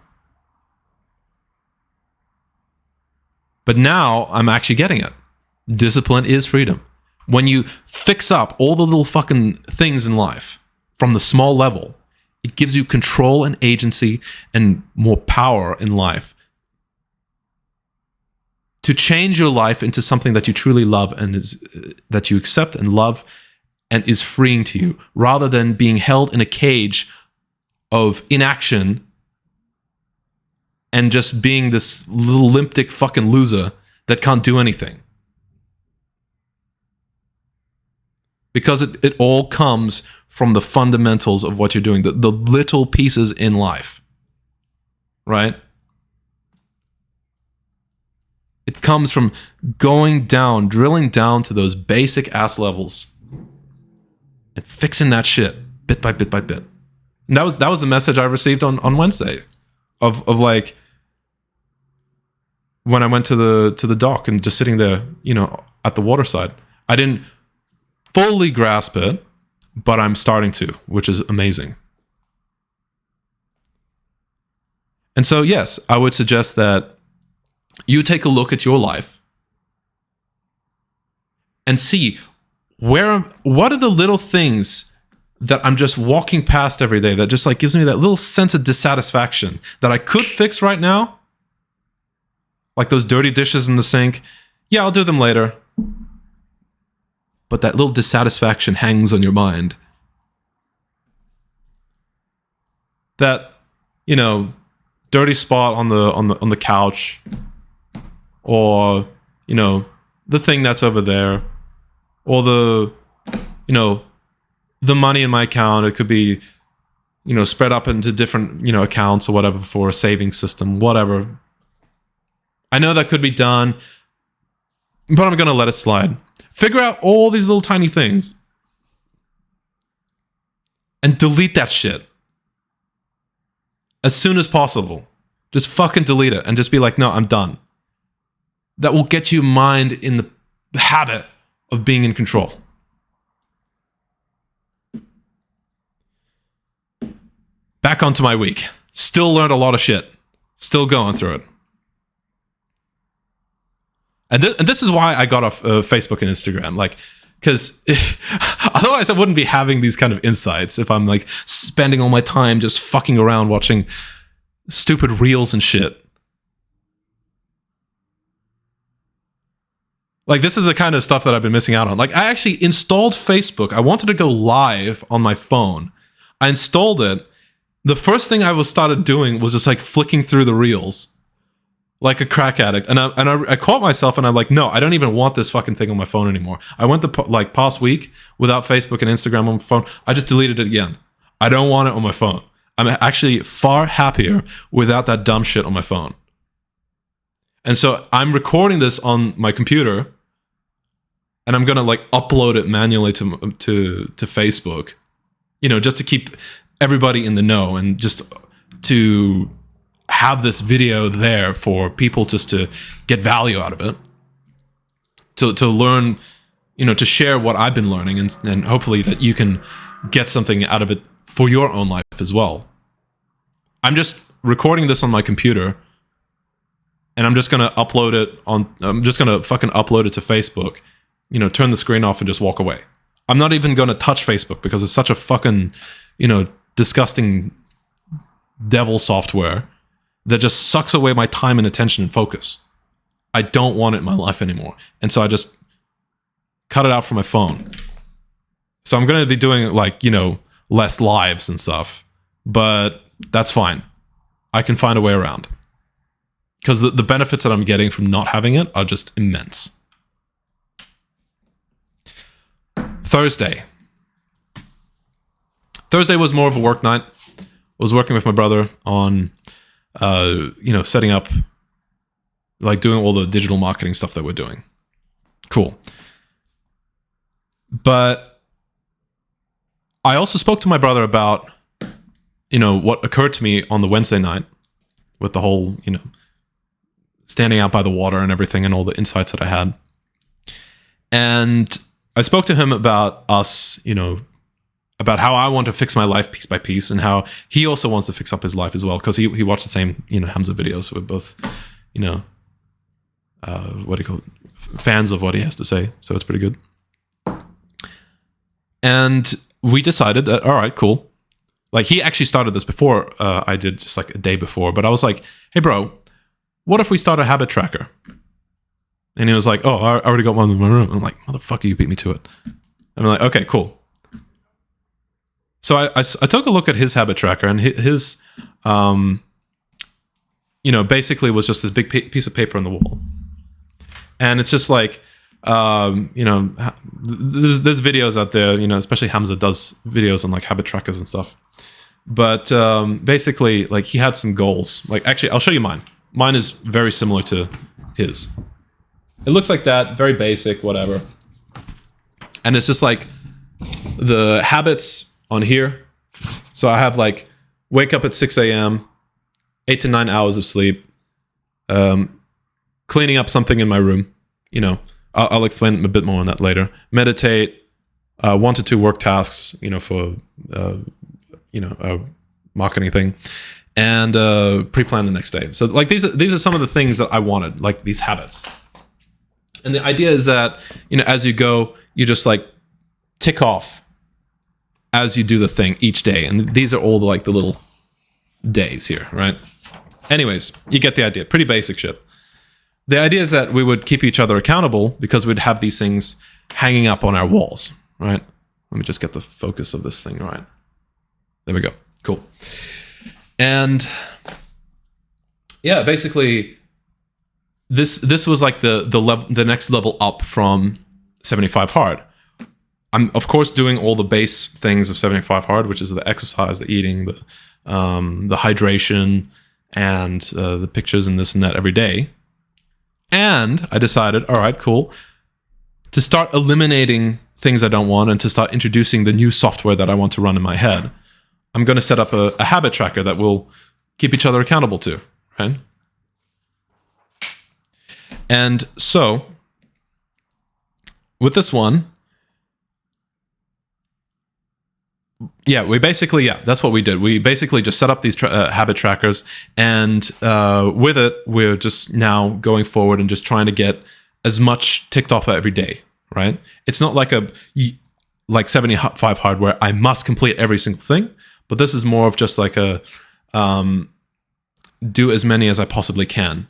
A: But now I'm actually getting it. Discipline is freedom. When you fix up all the little fucking things in life from the small level, it gives you control and agency and more power in life to change your life into something that you truly love and that you accept and love and is freeing to you, rather than being held in a cage of inaction and just being this little limp dick fucking loser that can't do anything. Because it all comes from the fundamentals of what you're doing, the little pieces in life. Right? It comes from going down, drilling down to those basic ass levels and fixing that shit bit by bit by bit. And that was the message I received on Wednesday of like when I went to the dock and just sitting there, at the waterside. I didn't fully grasp it, but I'm starting to, which is amazing. And so, yes, I would suggest that you take a look at your life and see what are the little things that I'm just walking past every day that just like gives me that little sense of dissatisfaction that I could fix right now. Like those dirty dishes in the sink. Yeah, I'll do them later. But that little dissatisfaction hangs on your mind. That, dirty spot on the couch, or the thing that's over there, or the money in my account. It could be spread up into different accounts or whatever for a savings system, whatever. I know that could be done, but I'm gonna let it slide. Figure out all these little tiny things and delete that shit as soon as possible. Just fucking delete it and just be like, no, I'm done. That will get your mind in the habit of being in control. Back onto my week. Still learned a lot of shit. Still going through it. And this is why I got off Facebook and Instagram. Like, because otherwise I wouldn't be having these kind of insights if I'm like spending all my time just fucking around watching stupid reels and shit. Like, this is the kind of stuff that I've been missing out on. Like, I actually installed Facebook. I wanted to go live on my phone. I installed it. The first thing I started doing was just like flicking through the reels like a crack addict. And I caught myself and I'm like, no, I don't even want this fucking thing on my phone anymore. I went the past week without Facebook and Instagram on my phone. I just deleted it again. I don't want it on my phone. I'm actually far happier without that dumb shit on my phone. And so I'm recording this on my computer and I'm gonna like upload it manually to Facebook, just to keep everybody in the know and just to have this video there for people just to get value out of it, to learn, to share what I've been learning, and hopefully that you can get something out of it for your own life as well. I'm just recording this on my computer and I'm just going to upload it I'm just going to fucking upload it to Facebook, turn the screen off and just walk away. I'm not even going to touch Facebook because it's such a fucking, disgusting devil software that just sucks away my time and attention and focus. I don't want it in my life anymore. And so I just cut it out from my phone. So I'm going to be doing like, less lives and stuff, but that's fine. I can find a way around. Because the benefits that I'm getting from not having it are just immense. Thursday was more of a work night. I was working with my brother on setting up, like doing all the digital marketing stuff that we're doing. Cool. But I also spoke to my brother about, what occurred to me on the Wednesday night with the whole, standing out by the water and everything and all the insights that I had. And I spoke to him about us, about how I want to fix my life piece by piece and how he also wants to fix up his life as well, because he watched the same, Hamza videos. We're both, fans of what he has to say. So it's pretty good. And we decided that, all right, cool. Like, he actually started this before I did, just like a day before. But I was like, hey, bro, what if we start a habit tracker? And he was like, oh, I already got one in my room. I'm like, motherfucker, you beat me to it. I'm like, okay, cool. So I took a look at his habit tracker, and his basically was just this big piece of paper on the wall. And it's just like, there's videos out there, especially Hamza does videos on like habit trackers and stuff. But basically, like, he had some goals. Like, actually, I'll show you mine. Mine is very similar to his. it looks like that, very basic, whatever. And it's just like the habits on here. So I have like wake up at 6 a.m., 8 to 9 hours of sleep, cleaning up something in my room. You know, I'll explain a bit more on that later. Meditate, 1 to 2 work tasks, you know, for, a marketing thing, and pre-plan the next day. So like these are some of the things that I wanted, like these habits. And the idea is that, you know, as you go, you just like tick off as you do the thing each day. And these are all the little days here, right? Anyways, you get the idea. Pretty basic shit. The idea is that we would keep each other accountable because we'd have these things hanging up on our walls, right? Let me just get the focus of this thing right. There we go. Cool. And yeah, basically this was like the next level up from 75 hard. I'm of course doing all the base things of 75 hard, which is the exercise, the eating, the hydration, and the pictures and this and that every day. And I decided, all right, cool, to start eliminating things I don't want and to start introducing the new software that I want to run in my head. I'm going to set up a habit tracker that will keep each other accountable to, right? And so, with this one, that's what we did. We basically just set up these habit trackers, and with it, we're just now going forward and just trying to get as much ticked off every day, right? It's not like 75 hard where I must complete every single thing, but this is more of just like a do as many as I possibly can,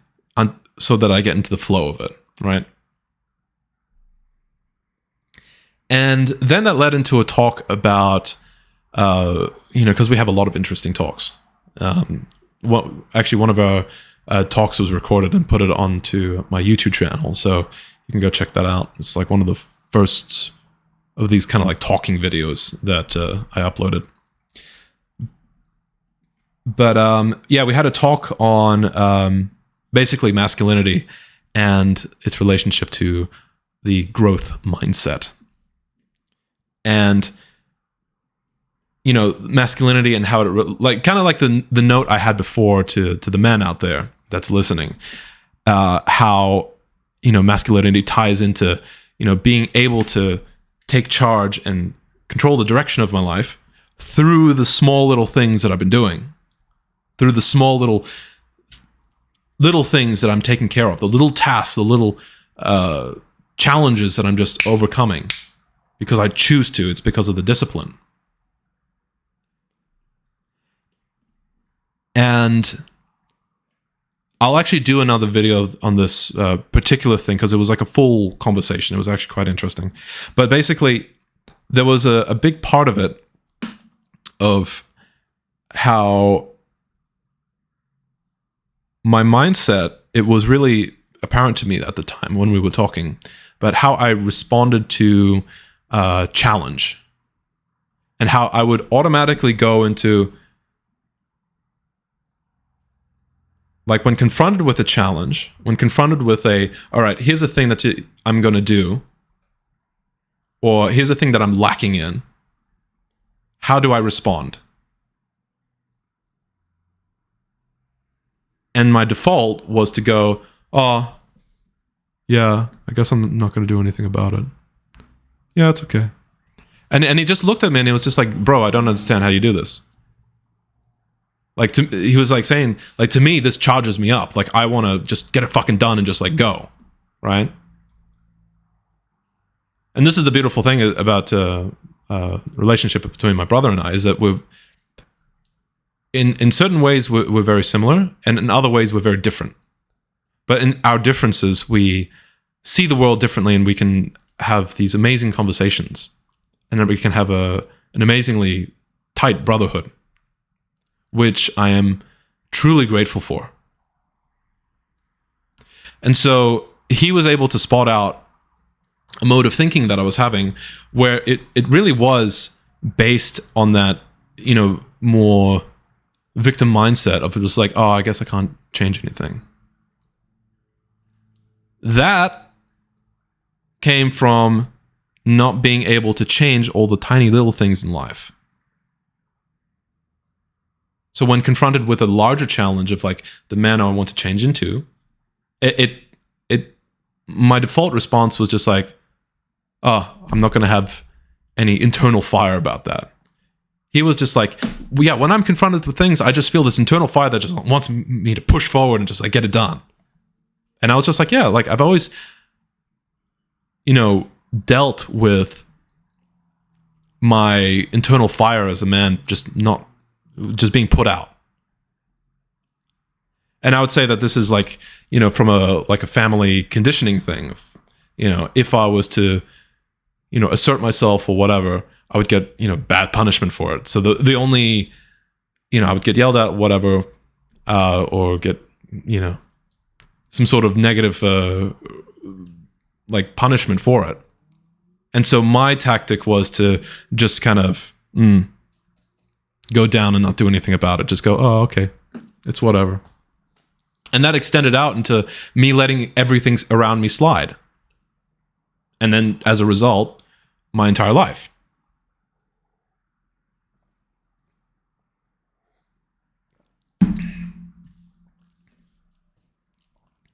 A: so that I get into the flow of it, right? And then that led into a talk about, because we have a lot of interesting talks. Actually, one of our talks was recorded and put it onto my YouTube channel, so you can go check that out. It's like one of the first of these kind of like talking videos that I uploaded. But we had a talk on basically masculinity and its relationship to the growth mindset. And, you know, masculinity and how it, kind of like the note I had before to the men out there that's listening, how, you know, masculinity ties into, you know, being able to take charge and control the direction of my life through the small little things that I've been doing, through the small little things that I'm taking care of, the little tasks, the little challenges that I'm just overcoming because I choose to. It's because of the discipline. And I'll actually do another video on this particular thing because it was like a full conversation. It was actually quite interesting. But basically, there was a big part of it of how my mindset, it was really apparent to me at the time when we were talking, but how I responded to challenge and how I would automatically go into, like, when confronted with a challenge, when confronted with all right, here's the thing that I'm going to do, or here's the thing that I'm lacking in, how do I respond? And my default was to go, oh, yeah, I guess I'm not going to do anything about it. Yeah, it's okay. And he just looked at me and he was just like, bro, I don't understand how you do this. Like, he was like saying, like, to me, this charges me up. Like, I want to just get it fucking done and just like go, right? And this is the beautiful thing about relationship between my brother and I, is that we've, in certain ways we're very similar, and in other ways we're very different. But in our differences, we see the world differently, and we can have these amazing conversations, and then we can have an amazingly tight brotherhood, which I am truly grateful for. And so he was able to spot out a mode of thinking that I was having where it really was based on that, you know, more victim mindset of just like, oh, I guess I can't change anything. That came from not being able to change all the tiny little things in life. So when confronted with a larger challenge of like the man I want to change into, my default response was just like, oh, I'm not going to have any internal fire about that. He was just like, well, yeah, when I'm confronted with things, I just feel this internal fire that just wants me to push forward and just like get it done. And I was just like, yeah, like I've always, dealt with my internal fire as a man just being put out. And I would say that this is like, from a family conditioning thing. If I was to, assert myself or whatever, I would get, bad punishment for it. So the only, I would get yelled at, whatever, or get, some sort of negative, punishment for it. And so my tactic was to just kind of go down and not do anything about it. Just go, oh, okay, it's whatever. And that extended out into me letting everything around me slide. And then as a result, my entire life.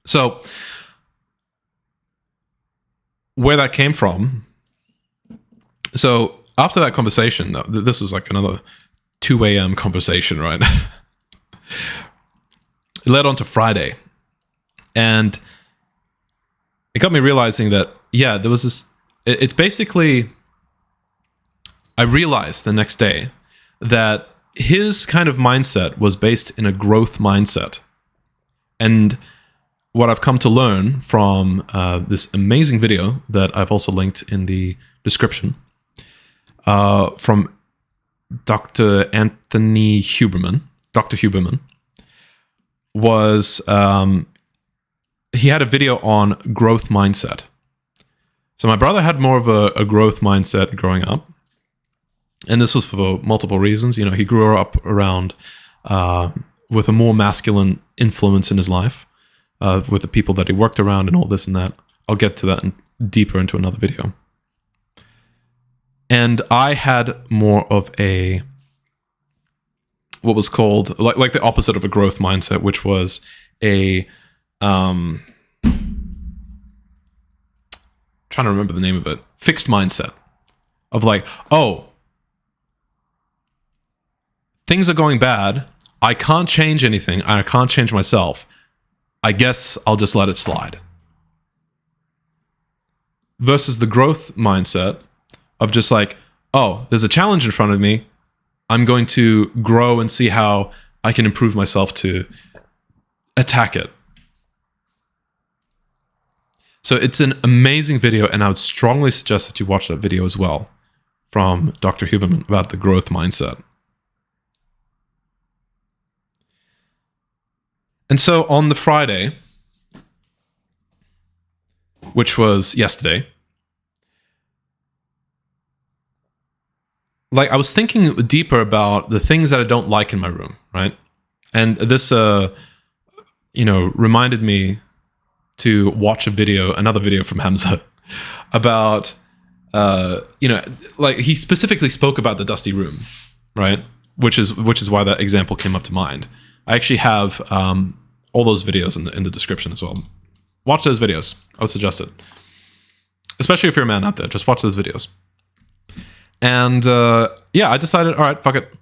A: So where that came from, so after that conversation, this was like another 2 a.m. conversation, right? It led on to Friday. And it got me realizing that, yeah, there was this, it's basically, I realized the next day that his kind of mindset was based in a growth mindset. And what I've come to learn from this amazing video that I've also linked in the description from Dr. Anthony Huberman, Dr. Huberman, was he had a video on growth mindset. So my brother had more of a growth mindset growing up. And this was for multiple reasons. He grew up around with a more masculine influence in his life. With the people that he worked around and all this and that. I'll get to that deeper into another video. And I had more of a, what was called, like the opposite of a growth mindset, which was a, trying to remember the name of it, fixed mindset. Of like, oh, things are going bad. I can't change anything. I can't change myself. I guess I'll just let it slide. Versus the growth mindset of just like, oh, there's a challenge in front of me. I'm going to grow and see how I can improve myself to attack it. So it's an amazing video, and I would strongly suggest that you watch that video as well from Dr. Huberman about the growth mindset. And so on the Friday, which was yesterday, like I was thinking deeper about the things that I don't like in my room, right? And this, reminded me to watch another video from Hamza about, like he specifically spoke about the dusty room, right? Which is why that example came up to mind. I actually have all those videos in the description as well. Watch those videos. I would suggest it. Especially if you're a man out there, just watch those videos. And I decided, all right, fuck it.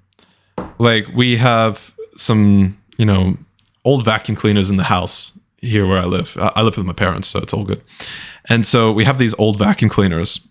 A: Like we have some, old vacuum cleaners in the house here where I live. I live with my parents, so it's all good. And so we have these old vacuum cleaners.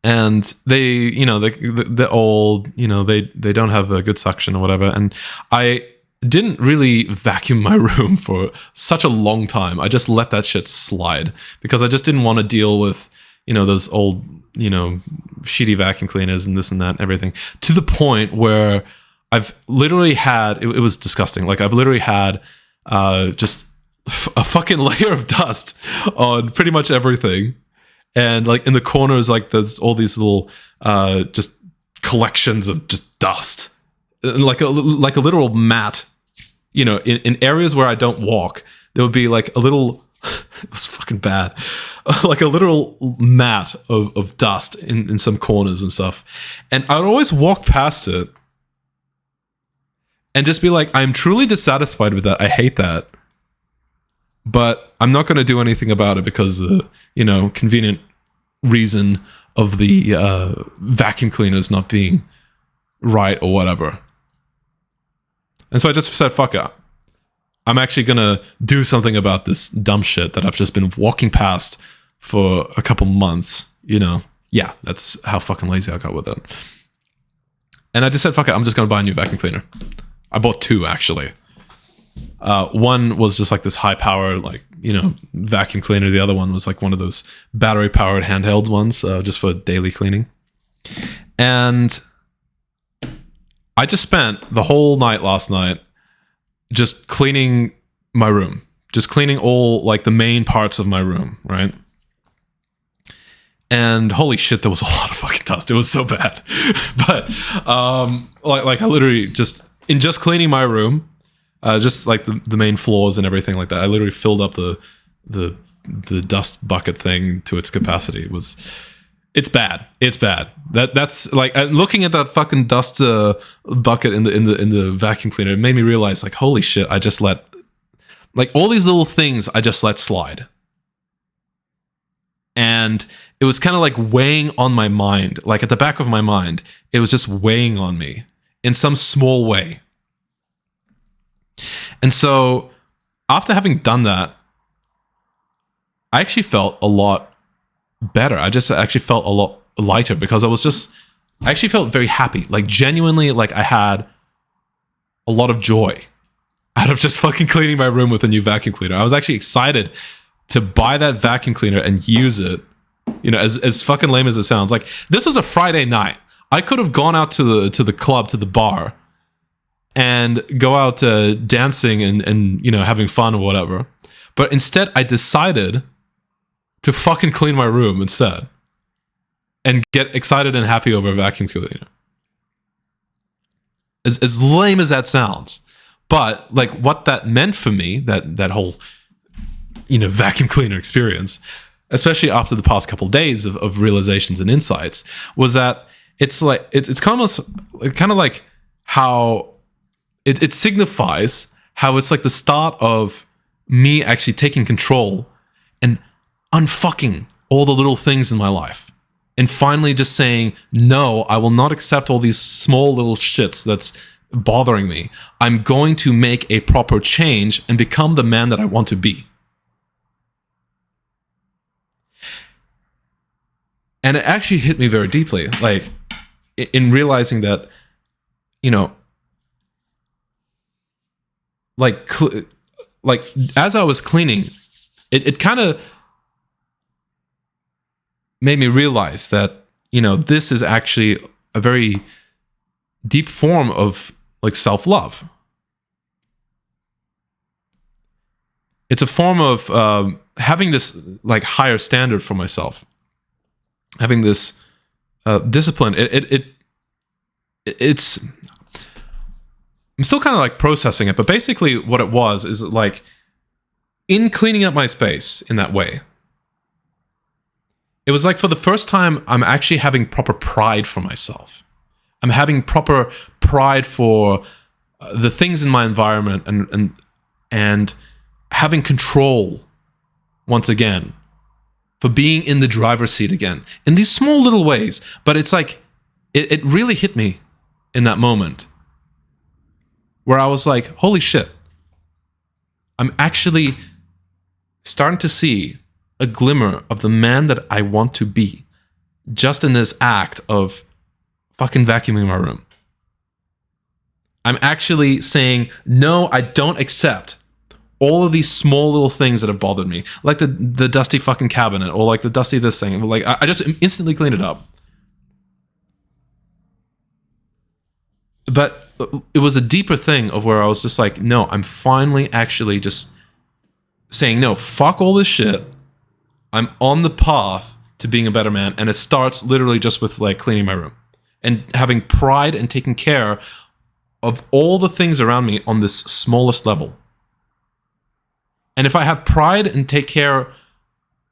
A: And they, they're old, they don't have a good suction or whatever. And I didn't really vacuum my room for such a long time. I just let that shit slide because I just didn't want to deal with, those old, shitty vacuum cleaners and this and that and everything. To the point where I've literally had, it was disgusting. Like I've literally had just a fucking layer of dust on pretty much everything. And like in the corners, like there's all these little just collections of just dust, like a literal mat. In areas where I don't walk, there would be like a little It was fucking bad. Like a literal mat of dust in some corners and stuff. And I would always walk past it and just be like, I'm truly dissatisfied with that. I hate that. But I'm not going to do anything about it because, convenient reason of the vacuum cleaners not being right or whatever. And so I just said, fuck it. I'm actually going to do something about this dumb shit that I've just been walking past for a couple months, Yeah, that's how fucking lazy I got with it. And I just said, fuck it, I'm just going to buy a new vacuum cleaner. I bought two, actually. One was just like this high power, vacuum cleaner. The other one was like one of those battery powered handheld ones, just for daily cleaning. And I just spent the whole night last night just cleaning my room, just cleaning all like the main parts of my room, right? And holy shit, there was a lot of fucking dust. It was so bad. But I literally just cleaning my room, just like the main floors and everything like that, I literally filled up the dust bucket thing to its capacity. It's bad. It's bad. That's like looking at that fucking dust bucket in the vacuum cleaner. It made me realize, like, holy shit! I just let all these little things I just let slide, and it was kind of like weighing on my mind, like at the back of my mind. It was just weighing on me in some small way. And so, after having done that, I actually felt a lot better. I just actually felt a lot lighter because I actually felt very happy. Like genuinely, like I had a lot of joy out of just fucking cleaning my room with a new vacuum cleaner. I was actually excited to buy that vacuum cleaner and use it. As fucking lame as it sounds, like this was a Friday night. I could have gone out to the club, to the bar, and go out dancing and having fun or whatever. But instead, I decided to fucking clean my room instead and get excited and happy over a vacuum cleaner. As lame as that sounds, but like what that meant for me, that whole vacuum cleaner experience, especially after the past couple of days of realizations and insights, was that it's like it's kind of like how it signifies how it's like the start of me actually taking control and unfucking all the little things in my life. And finally just saying, no, I will not accept all these small little shits that's bothering me. I'm going to make a proper change and become the man that I want to be. And it actually hit me very deeply, like in realizing that, like as I was cleaning, it kind of made me realize that, this is actually a very deep form of like self-love. It's a form of having this like higher standard for myself, having this discipline. It's I'm still kind of like processing it, but basically what it was is like in cleaning up my space in that way, it was like for the first time, I'm actually having proper pride for myself. I'm having proper pride for the things in my environment and having control once again, for being in the driver's seat again in these small little ways. But it's like, it really hit me in that moment where I was like, holy shit, I'm actually starting to see a glimmer of the man that I want to be just in this act of fucking vacuuming my room. I'm actually saying, no, I don't accept all of these small little things that have bothered me, like the dusty fucking cabinet or like the dusty this thing. Like I just instantly cleaned it up. But it was a deeper thing of where I was just like, no, I'm finally actually just saying, no, fuck all this shit. I'm on the path to being a better man. And it starts literally just with like cleaning my room and having pride and taking care of all the things around me on this smallest level. And if I have pride and take care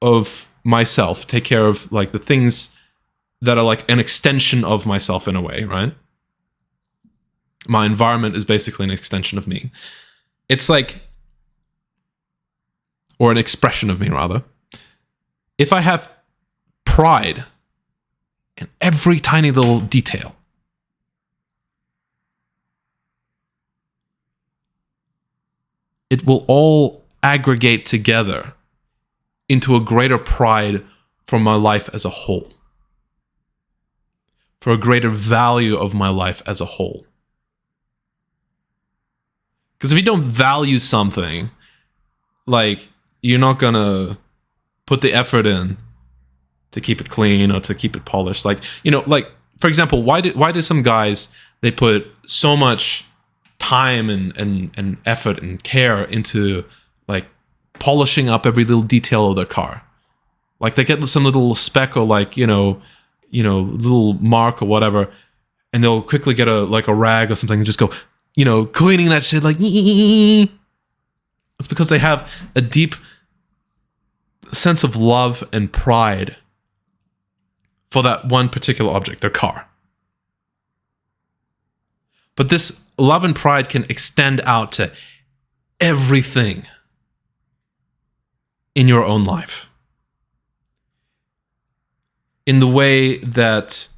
A: of myself, take care of like the things that are like an extension of myself in a way, right? My environment is basically an extension of me. It's like, or an expression of me rather. If I have pride in every tiny little detail, it will all aggregate together into a greater pride for my life as a whole, for a greater value of my life as a whole. Because if you don't value something, like, you're not gonna put the effort in to keep it clean or to keep it polished. Like, like, for example, why do some guys, they put so much time and effort and care into like polishing up every little detail of their car? Like, they get some little speck or like, little mark or whatever, and they'll quickly get a rag or something and just go, cleaning that shit like. It's because they have a deep sense of love and pride for that one particular object, their car. But this love and pride can extend out to everything in your own life. In the way that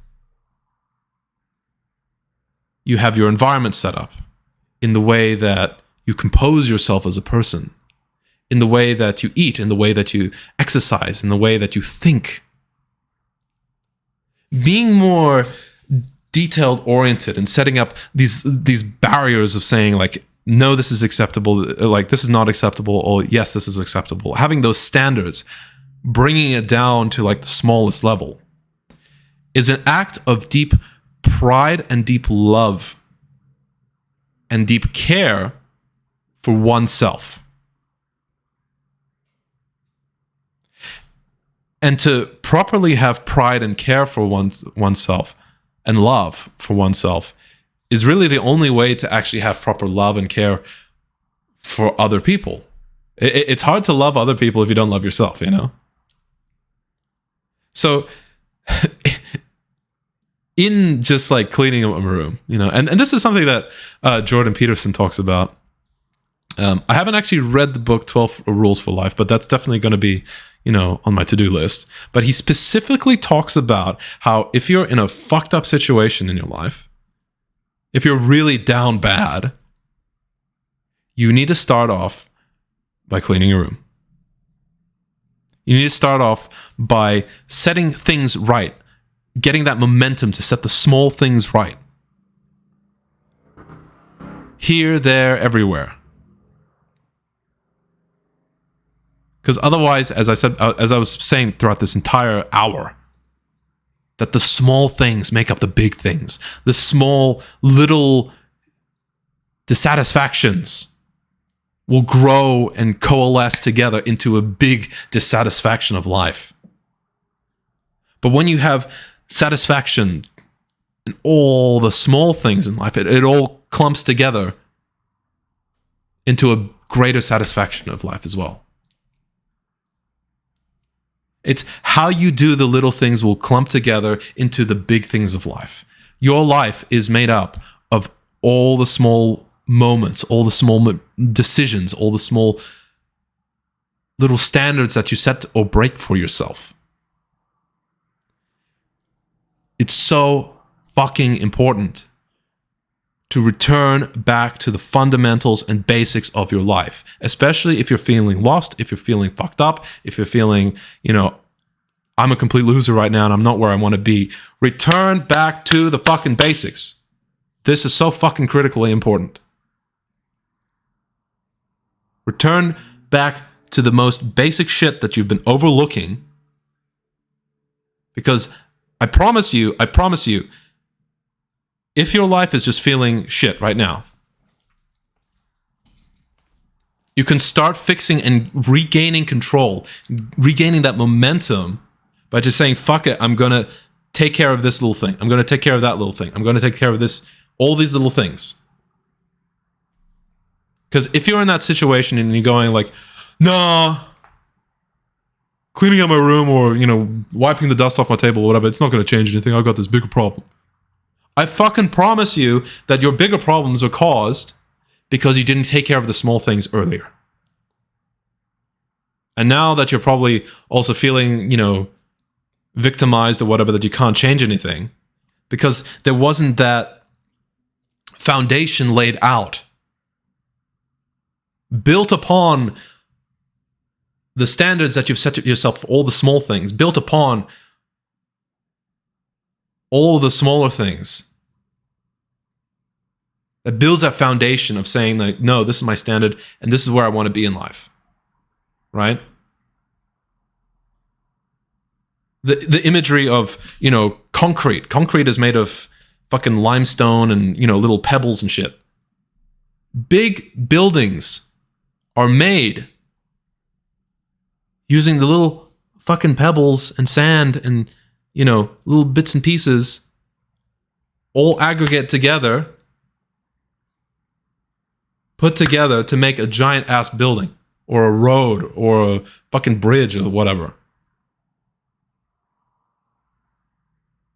A: you have your environment set up, in the way that you compose yourself as a person, in the way that you eat, in the way that you exercise, in the way that you think. Being more detailed oriented and setting up these barriers of saying like, no, this is acceptable, like this is not acceptable, or yes, this is acceptable. Having those standards, bringing it down to like the smallest level, is an act of deep pride and deep love and deep care for oneself. And to properly have pride and care for oneself and love for oneself is really the only way to actually have proper love and care for other people. It's hard to love other people if you don't love yourself, So in just like cleaning a room, and this is something that Jordan Peterson talks about. I haven't actually read the book 12 Rules for Life, but that's definitely going to be, on my to-do list. But he specifically talks about how if you're in a fucked up situation in your life, if you're really down bad, you need to start off by cleaning your room. You need to start off by setting things right, getting that momentum to set the small things right. Here, there, everywhere. Because otherwise, as I was saying throughout this entire hour, that the small things make up the big things. The small little dissatisfactions will grow and coalesce together into a big dissatisfaction of life. But when you have satisfaction in all the small things in life, it all clumps together into a greater satisfaction of life as well. It's how you do the little things will clump together into the big things of life. Your life is made up of all the small moments, all the small decisions, all the small little standards that you set or break for yourself. It's so fucking important to return back to the fundamentals and basics of your life, especially if you're feeling lost, if you're feeling fucked up, if you're feeling, I'm a complete loser right now and I'm not where I want to be. Return back to the fucking basics. This is so fucking critically important. Return back to the most basic shit that you've been overlooking, because I promise you, if your life is just feeling shit right now, you can start fixing and regaining control, regaining that momentum by just saying, fuck it, I'm going to take care of this little thing. I'm going to take care of that little thing. I'm going to take care of this, all these little things. Because if you're in that situation and you're going like, nah, cleaning out my room or, wiping the dust off my table or whatever, it's not going to change anything. I got this bigger problem. I fucking promise you that your bigger problems are caused because you didn't take care of the small things earlier. And now that you're probably also feeling, victimized or whatever, that you can't change anything because there wasn't that foundation laid out, built upon the standards that you've set yourself for all the small things, built upon all the smaller things. That builds that foundation of saying, like, no, this is my standard and this is where I want to be in life. Right? The imagery of, concrete. Concrete is made of fucking limestone and, little pebbles and shit. Big buildings are made using the little fucking pebbles and sand and, little bits and pieces all aggregate together, put together to make a giant ass building or a road or a fucking bridge or whatever.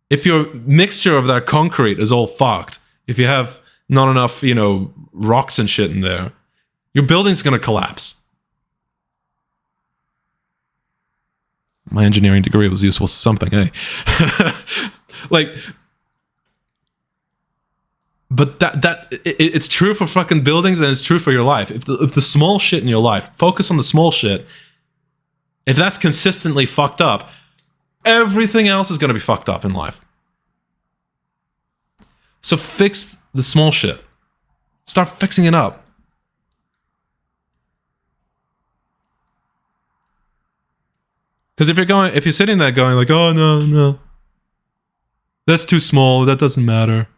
A: If your mixture of that concrete is all fucked, if you have not enough, rocks and shit in there, your building's going to collapse. My engineering degree was useful for something, eh? But it's true for fucking buildings and it's true for your life. If the small shit in your life, focus on the small shit. If that's consistently fucked up, everything else is going to be fucked up in life. So fix the small shit. Start fixing it up. Because if you're sitting there going like, oh no, that's too small, that doesn't matter,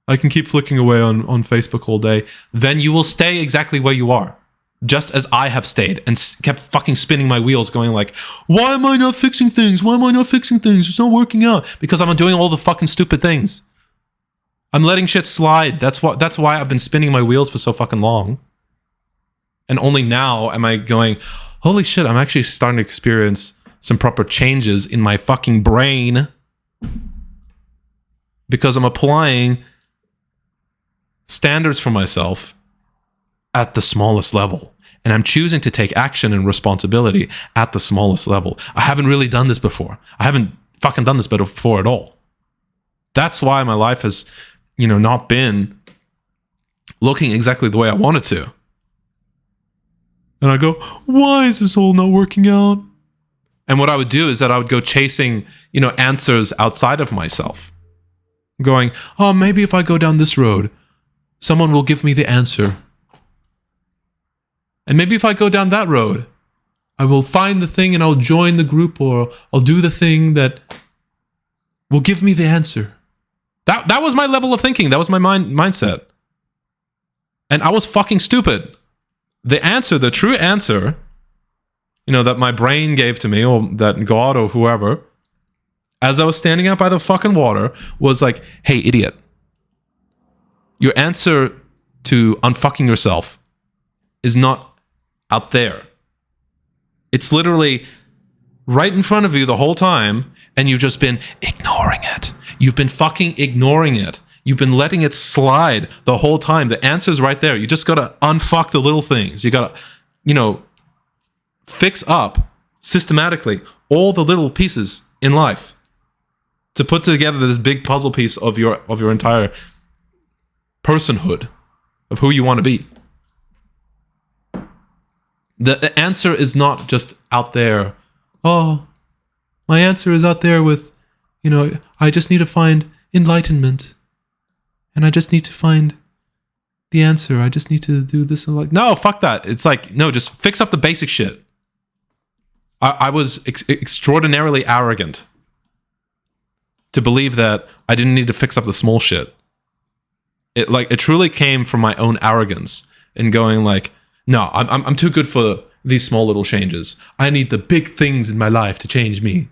A: I can keep flicking away on Facebook all day, then you will stay exactly where you are. Just as I have stayed and kept fucking spinning my wheels going like, why am I not fixing things? Why am I not fixing things? It's not working out. Because I'm doing all the fucking stupid things. I'm letting shit slide. That's why I've been spinning my wheels for so fucking long. And only now am I going, holy shit, I'm actually starting to experience some proper changes in my fucking brain. Because I'm applying standards for myself at the smallest level. And I'm choosing to take action and responsibility at the smallest level. I haven't really done this before. I haven't fucking done this before at all. That's why my life has, not been looking exactly the way I want it to. And I go, why is this all not working out? And what I would do is that I would go chasing, answers outside of myself. Going, oh, maybe if I go down this road, someone will give me the answer. And maybe if I go down that road, I will find the thing and I'll join the group or I'll do the thing that will give me the answer. That was my level of thinking. That was my mindset. And I was fucking stupid. The true answer, that my brain gave to me, or that God or whoever, as I was standing out by the fucking water, was like, hey, idiot. Your answer to unfucking yourself is not out there. It's literally right in front of you the whole time, and you've just been ignoring it. You've been fucking ignoring it. You've been letting it slide the whole time. The answer's right there. You just gotta unfuck the little things. You gotta, fix up systematically all the little pieces in life to put together this big puzzle piece of your entire personhood, of who you want to be. The answer is not just out there. Oh, my answer is out there with, I just need to find enlightenment. And I just need to find the answer. I just need to do this. And no, fuck that. It's like, no, just fix up the basic shit. I was extraordinarily arrogant to believe that I didn't need to fix up the small shit. It truly came from my own arrogance and going like, no, I'm too good for these small little changes. I need the big things in my life to change me.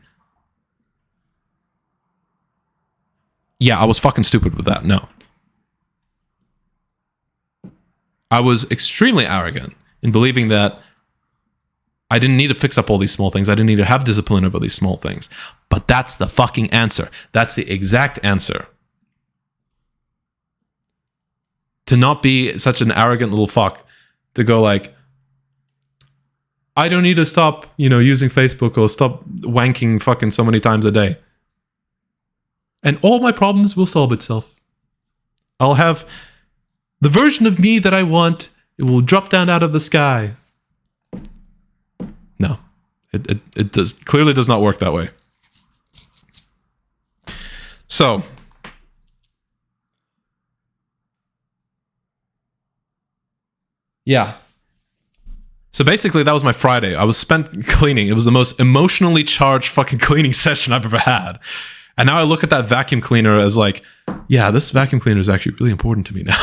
A: Yeah, I was fucking stupid with that. No. I was extremely arrogant in believing that I didn't need to fix up all these small things. I didn't need to have discipline over these small things. But that's the fucking answer. That's the exact answer. To not be such an arrogant little fuck to go like, I don't need to stop, using Facebook or stop wanking fucking so many times a day. And all my problems will solve itself. I'll have the version of me that I want. It will drop down out of the sky. No, it clearly does not work that way. So, yeah. So basically, that was my Friday. I was spent cleaning. It was the most emotionally charged fucking cleaning session I've ever had. And now I look at that vacuum cleaner as like, yeah, this vacuum cleaner is actually really important to me now.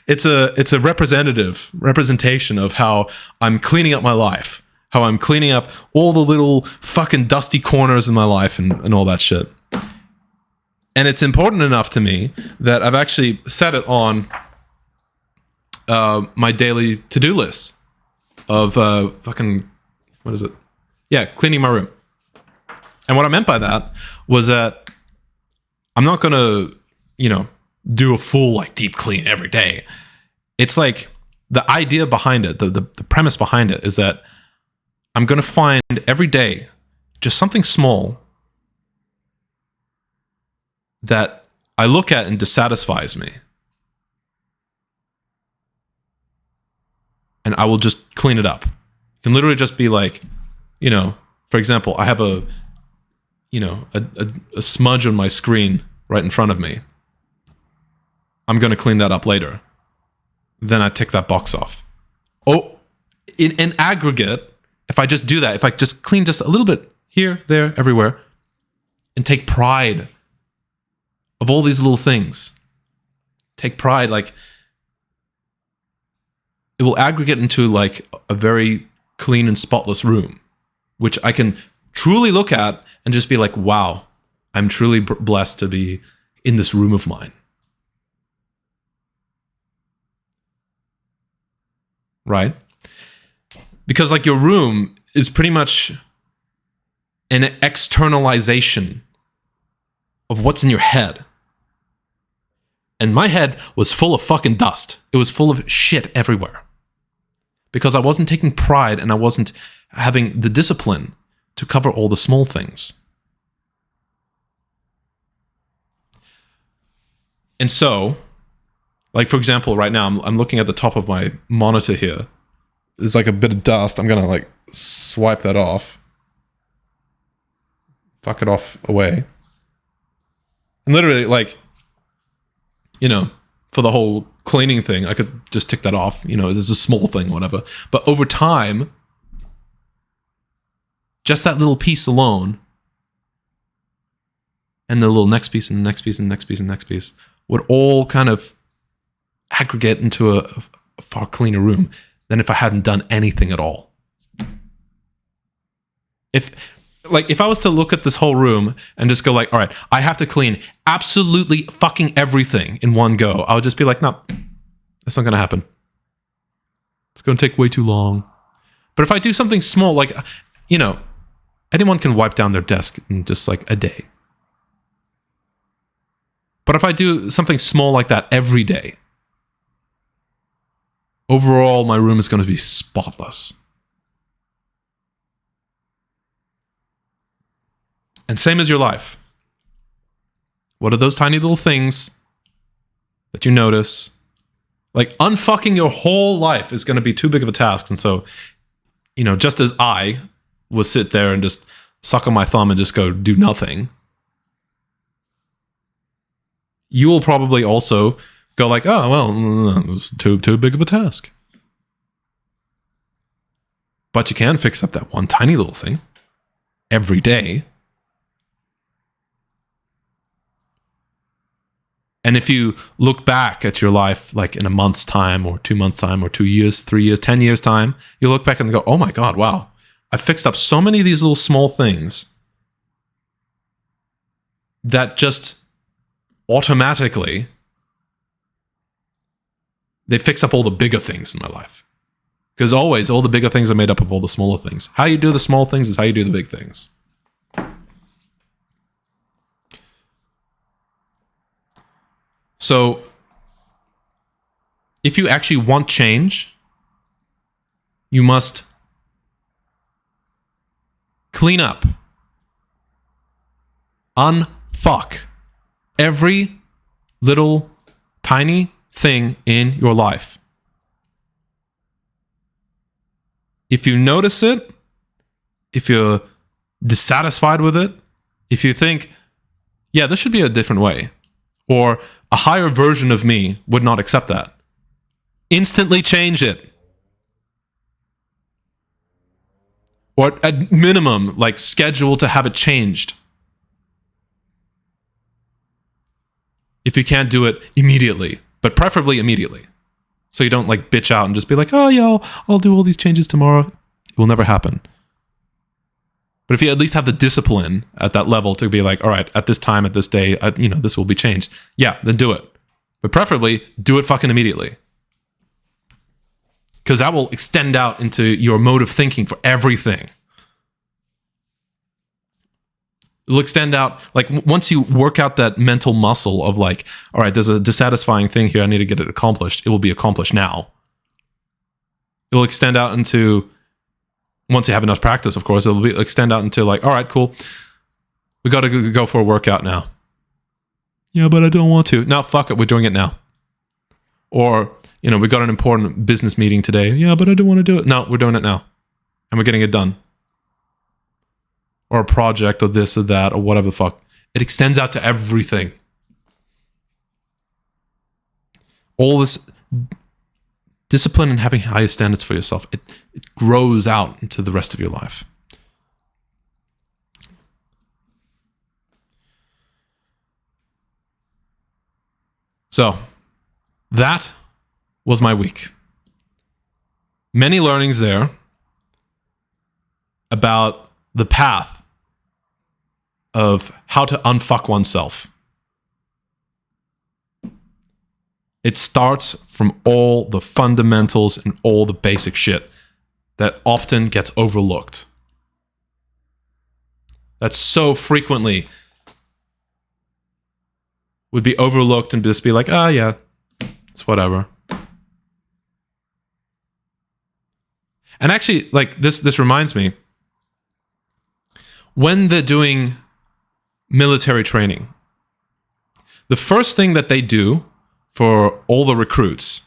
A: it's a representation of how I'm cleaning up my life, how I'm cleaning up all the little fucking dusty corners in my life and all that shit. And it's important enough to me that I've actually set it on my daily to-do list of fucking, what is it? Yeah, cleaning my room. And what I meant by that was that I'm not going to, do a full like deep clean every day. It's like the idea behind it, the premise behind it is that I'm going to find every day just something small that I look at and dissatisfies me. And I will just clean it up. It can literally just be like, for example, I have a smudge on my screen right in front of me. I'm going to clean that up later. Then I tick that box off. Oh, in an aggregate, if I just do that, if I just clean just a little bit here, there, everywhere, and take pride of all these little things, take pride, like, it will aggregate into like a very clean and spotless room, which I can truly look at and just be like, wow, I'm truly blessed to be in this room of mine. Right? Because like your room is pretty much an externalization of what's in your head. And my head was full of fucking dust. It was full of shit everywhere. Because I wasn't taking pride and I wasn't having the discipline to cover all the small things. And so, like for example, right now I'm looking at the top of my monitor here. There's like a bit of dust. I'm gonna like swipe that off. Fuck it off away. And literally like, for the whole cleaning thing, I could just tick that off. It's a small thing, whatever. But over time, just that little piece alone, and the little next piece and the next piece and the next piece and the next piece would all kind of aggregate into a far cleaner room than if I hadn't done anything at all. If I was to look at this whole room and just go like, all right, I have to clean absolutely fucking everything in one go, I would just be like, no, that's not going to happen. It's going to take way too long. But if I do something small, like, anyone can wipe down their desk in just like a day. But if I do something small like that every day, overall, my room is going to be spotless. And same as your life. What are those tiny little things that you notice? Like, unfucking your whole life is going to be too big of a task. And so, just as I would sit there and just suck on my thumb and just go do nothing, you will probably also go like, oh, well, it's too big of a task. But you can fix up that one tiny little thing every day. And if you look back at your life, like in a month's time or 2 months' time or 2 years, 3 years, 10 years' time, you look back and go, oh my God, wow. I fixed up so many of these little small things that just automatically, they fix up all the bigger things in my life. Because always, all the bigger things are made up of all the smaller things. How you do the small things is how you do the big things. So, if you actually want change, you must clean up, unfuck every little tiny thing in your life. If you notice it, if you're dissatisfied with it, if you think, yeah, this should be a different way, or a higher version of me would not accept that, instantly change it. Or at minimum, like, schedule to have it changed. If you can't do it immediately, but preferably immediately. So you don't like bitch out and just be like, oh yeah, I'll do all these changes tomorrow. It will never happen. But if you at least have the discipline at that level to be like, all right, at this time, at this day, this will be changed. Yeah, then do it. But preferably, do it fucking immediately. Because that will extend out into your mode of thinking for everything. It'll extend out, like, once you work out that mental muscle of like, all right, there's a dissatisfying thing here, I need to get it accomplished. It will be accomplished now. It will extend out into, once you have enough practice, of course, it'll extend out into like, all right, cool. We got to go for a workout now. Yeah, but I don't want to. No, fuck it. We're doing it now. Or, we got an important business meeting today. Yeah, but I don't want to do it. No, we're doing it now. And we're getting it done. Or a project or this or that or whatever the fuck. It extends out to everything. All this discipline and having higher standards for yourself, it grows out into the rest of your life. So, that was my week. Many learnings there about the path of how to unfuck oneself. It starts from all the fundamentals and all the basic shit that often gets overlooked. That so frequently would be overlooked and just be like, yeah, it's whatever. And actually, like, this reminds me, when they're doing military training, the first thing that they do for all the recruits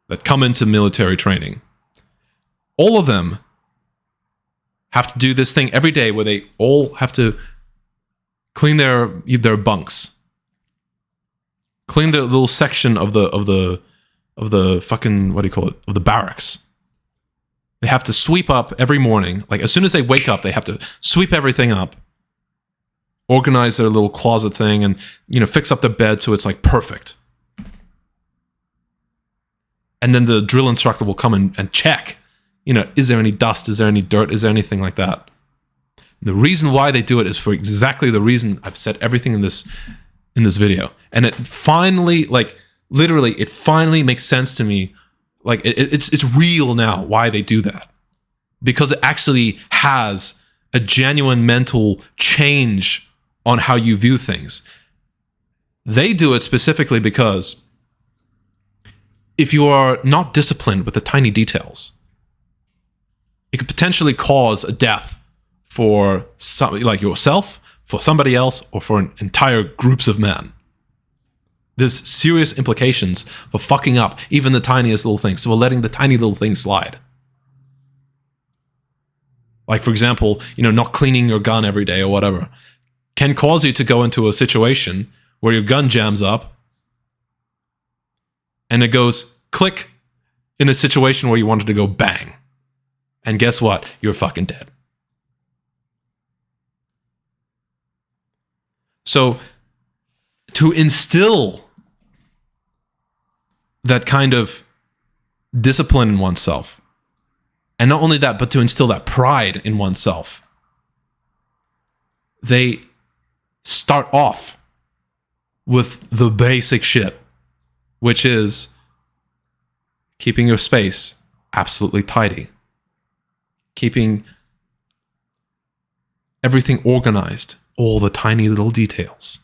A: that come into military training, all of them have to do this thing every day where they all have to clean their bunks, clean the little section of the fucking, what do you call it, of the barracks. They have to sweep up every morning. Like, as soon as they wake up, they have to sweep everything up, organize their little closet thing, and fix up their bed so it's like perfect. And then the drill instructor will come and check, is there any dust, is there any dirt, is there anything like that. And the reason why they do it is for exactly the reason I've said everything in this video. And it finally, like, literally, it finally makes sense to me. Like, it's real now why they do that, because it actually has a genuine mental change on how you view things. They do it specifically because if you are not disciplined with the tiny details, it could potentially cause a death for somebody like yourself, for somebody else, or for entire groups of men. There's serious implications for fucking up even the tiniest little things. So we're letting the tiny little things slide. Like, for example, not cleaning your gun every day or whatever can cause you to go into a situation where your gun jams up and it goes click in a situation where you wanted to go bang. And guess what? You're fucking dead. So, to instill that kind of discipline in oneself, and not only that, but to instill that pride in oneself, they start off with the basic shit, which is keeping your space absolutely tidy, keeping everything organized, all the tiny little details.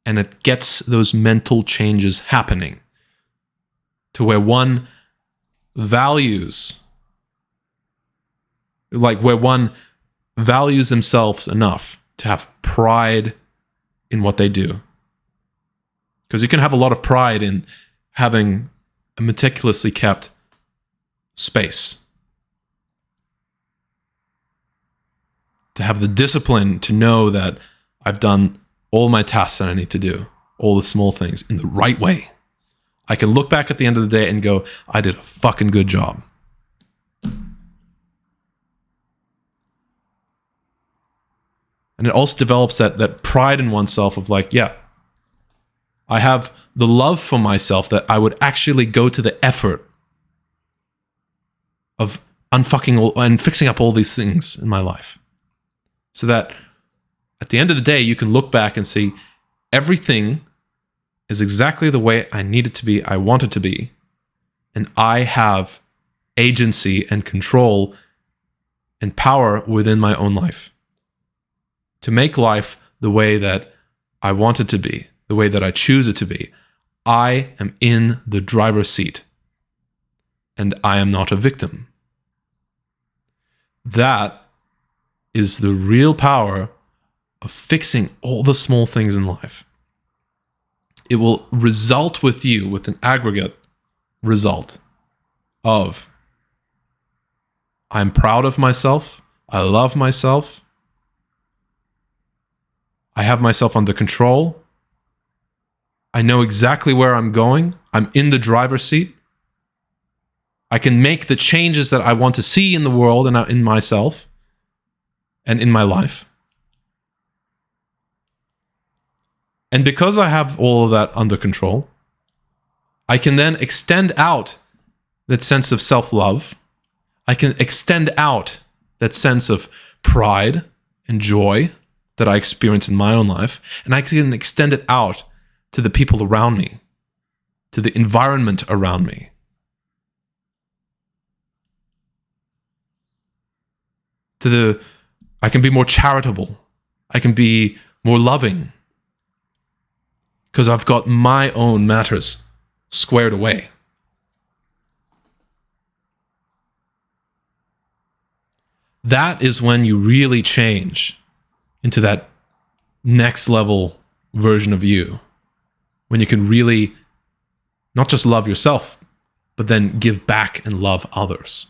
A: And it gets those mental changes happening to where one values, where one values themselves enough to have pride in what they do. Because you can have a lot of pride in having a meticulously kept space. To have the discipline to know that I've done all my tasks that I need to do, all the small things in the right way. I can look back at the end of the day and go, I did a fucking good job. And it also develops that pride in oneself of like, yeah, I have the love for myself that I would actually go to the effort of unfucking and fixing up all these things in my life. So that at the end of the day, you can look back and see everything is exactly the way I need it to be, I want it to be. And I have agency and control and power within my own life to make life the way that I want it to be, the way that I choose it to be. I am in the driver's seat and I am not a victim. That is the real power of fixing all the small things in life. It will result with you with an aggregate result of I'm proud of myself, I love myself, I have myself under control, I know exactly where I'm going, I'm in the driver's seat, I can make the changes that I want to see in the world and in myself and in my life. And because I have all of that under control, I can then extend out that sense of self-love. I can extend out that sense of pride and joy that I experience in my own life. And I can extend it out to the people around me, to the environment around me. I can be more charitable. I can be more loving. Because I've got my own matters squared away. That is when you really change into that next level version of you. When you can really not just love yourself, but then give back and love others.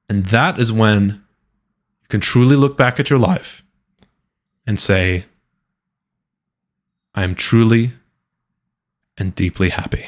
A: And that is when you can truly look back at your life and say, I am truly and deeply happy.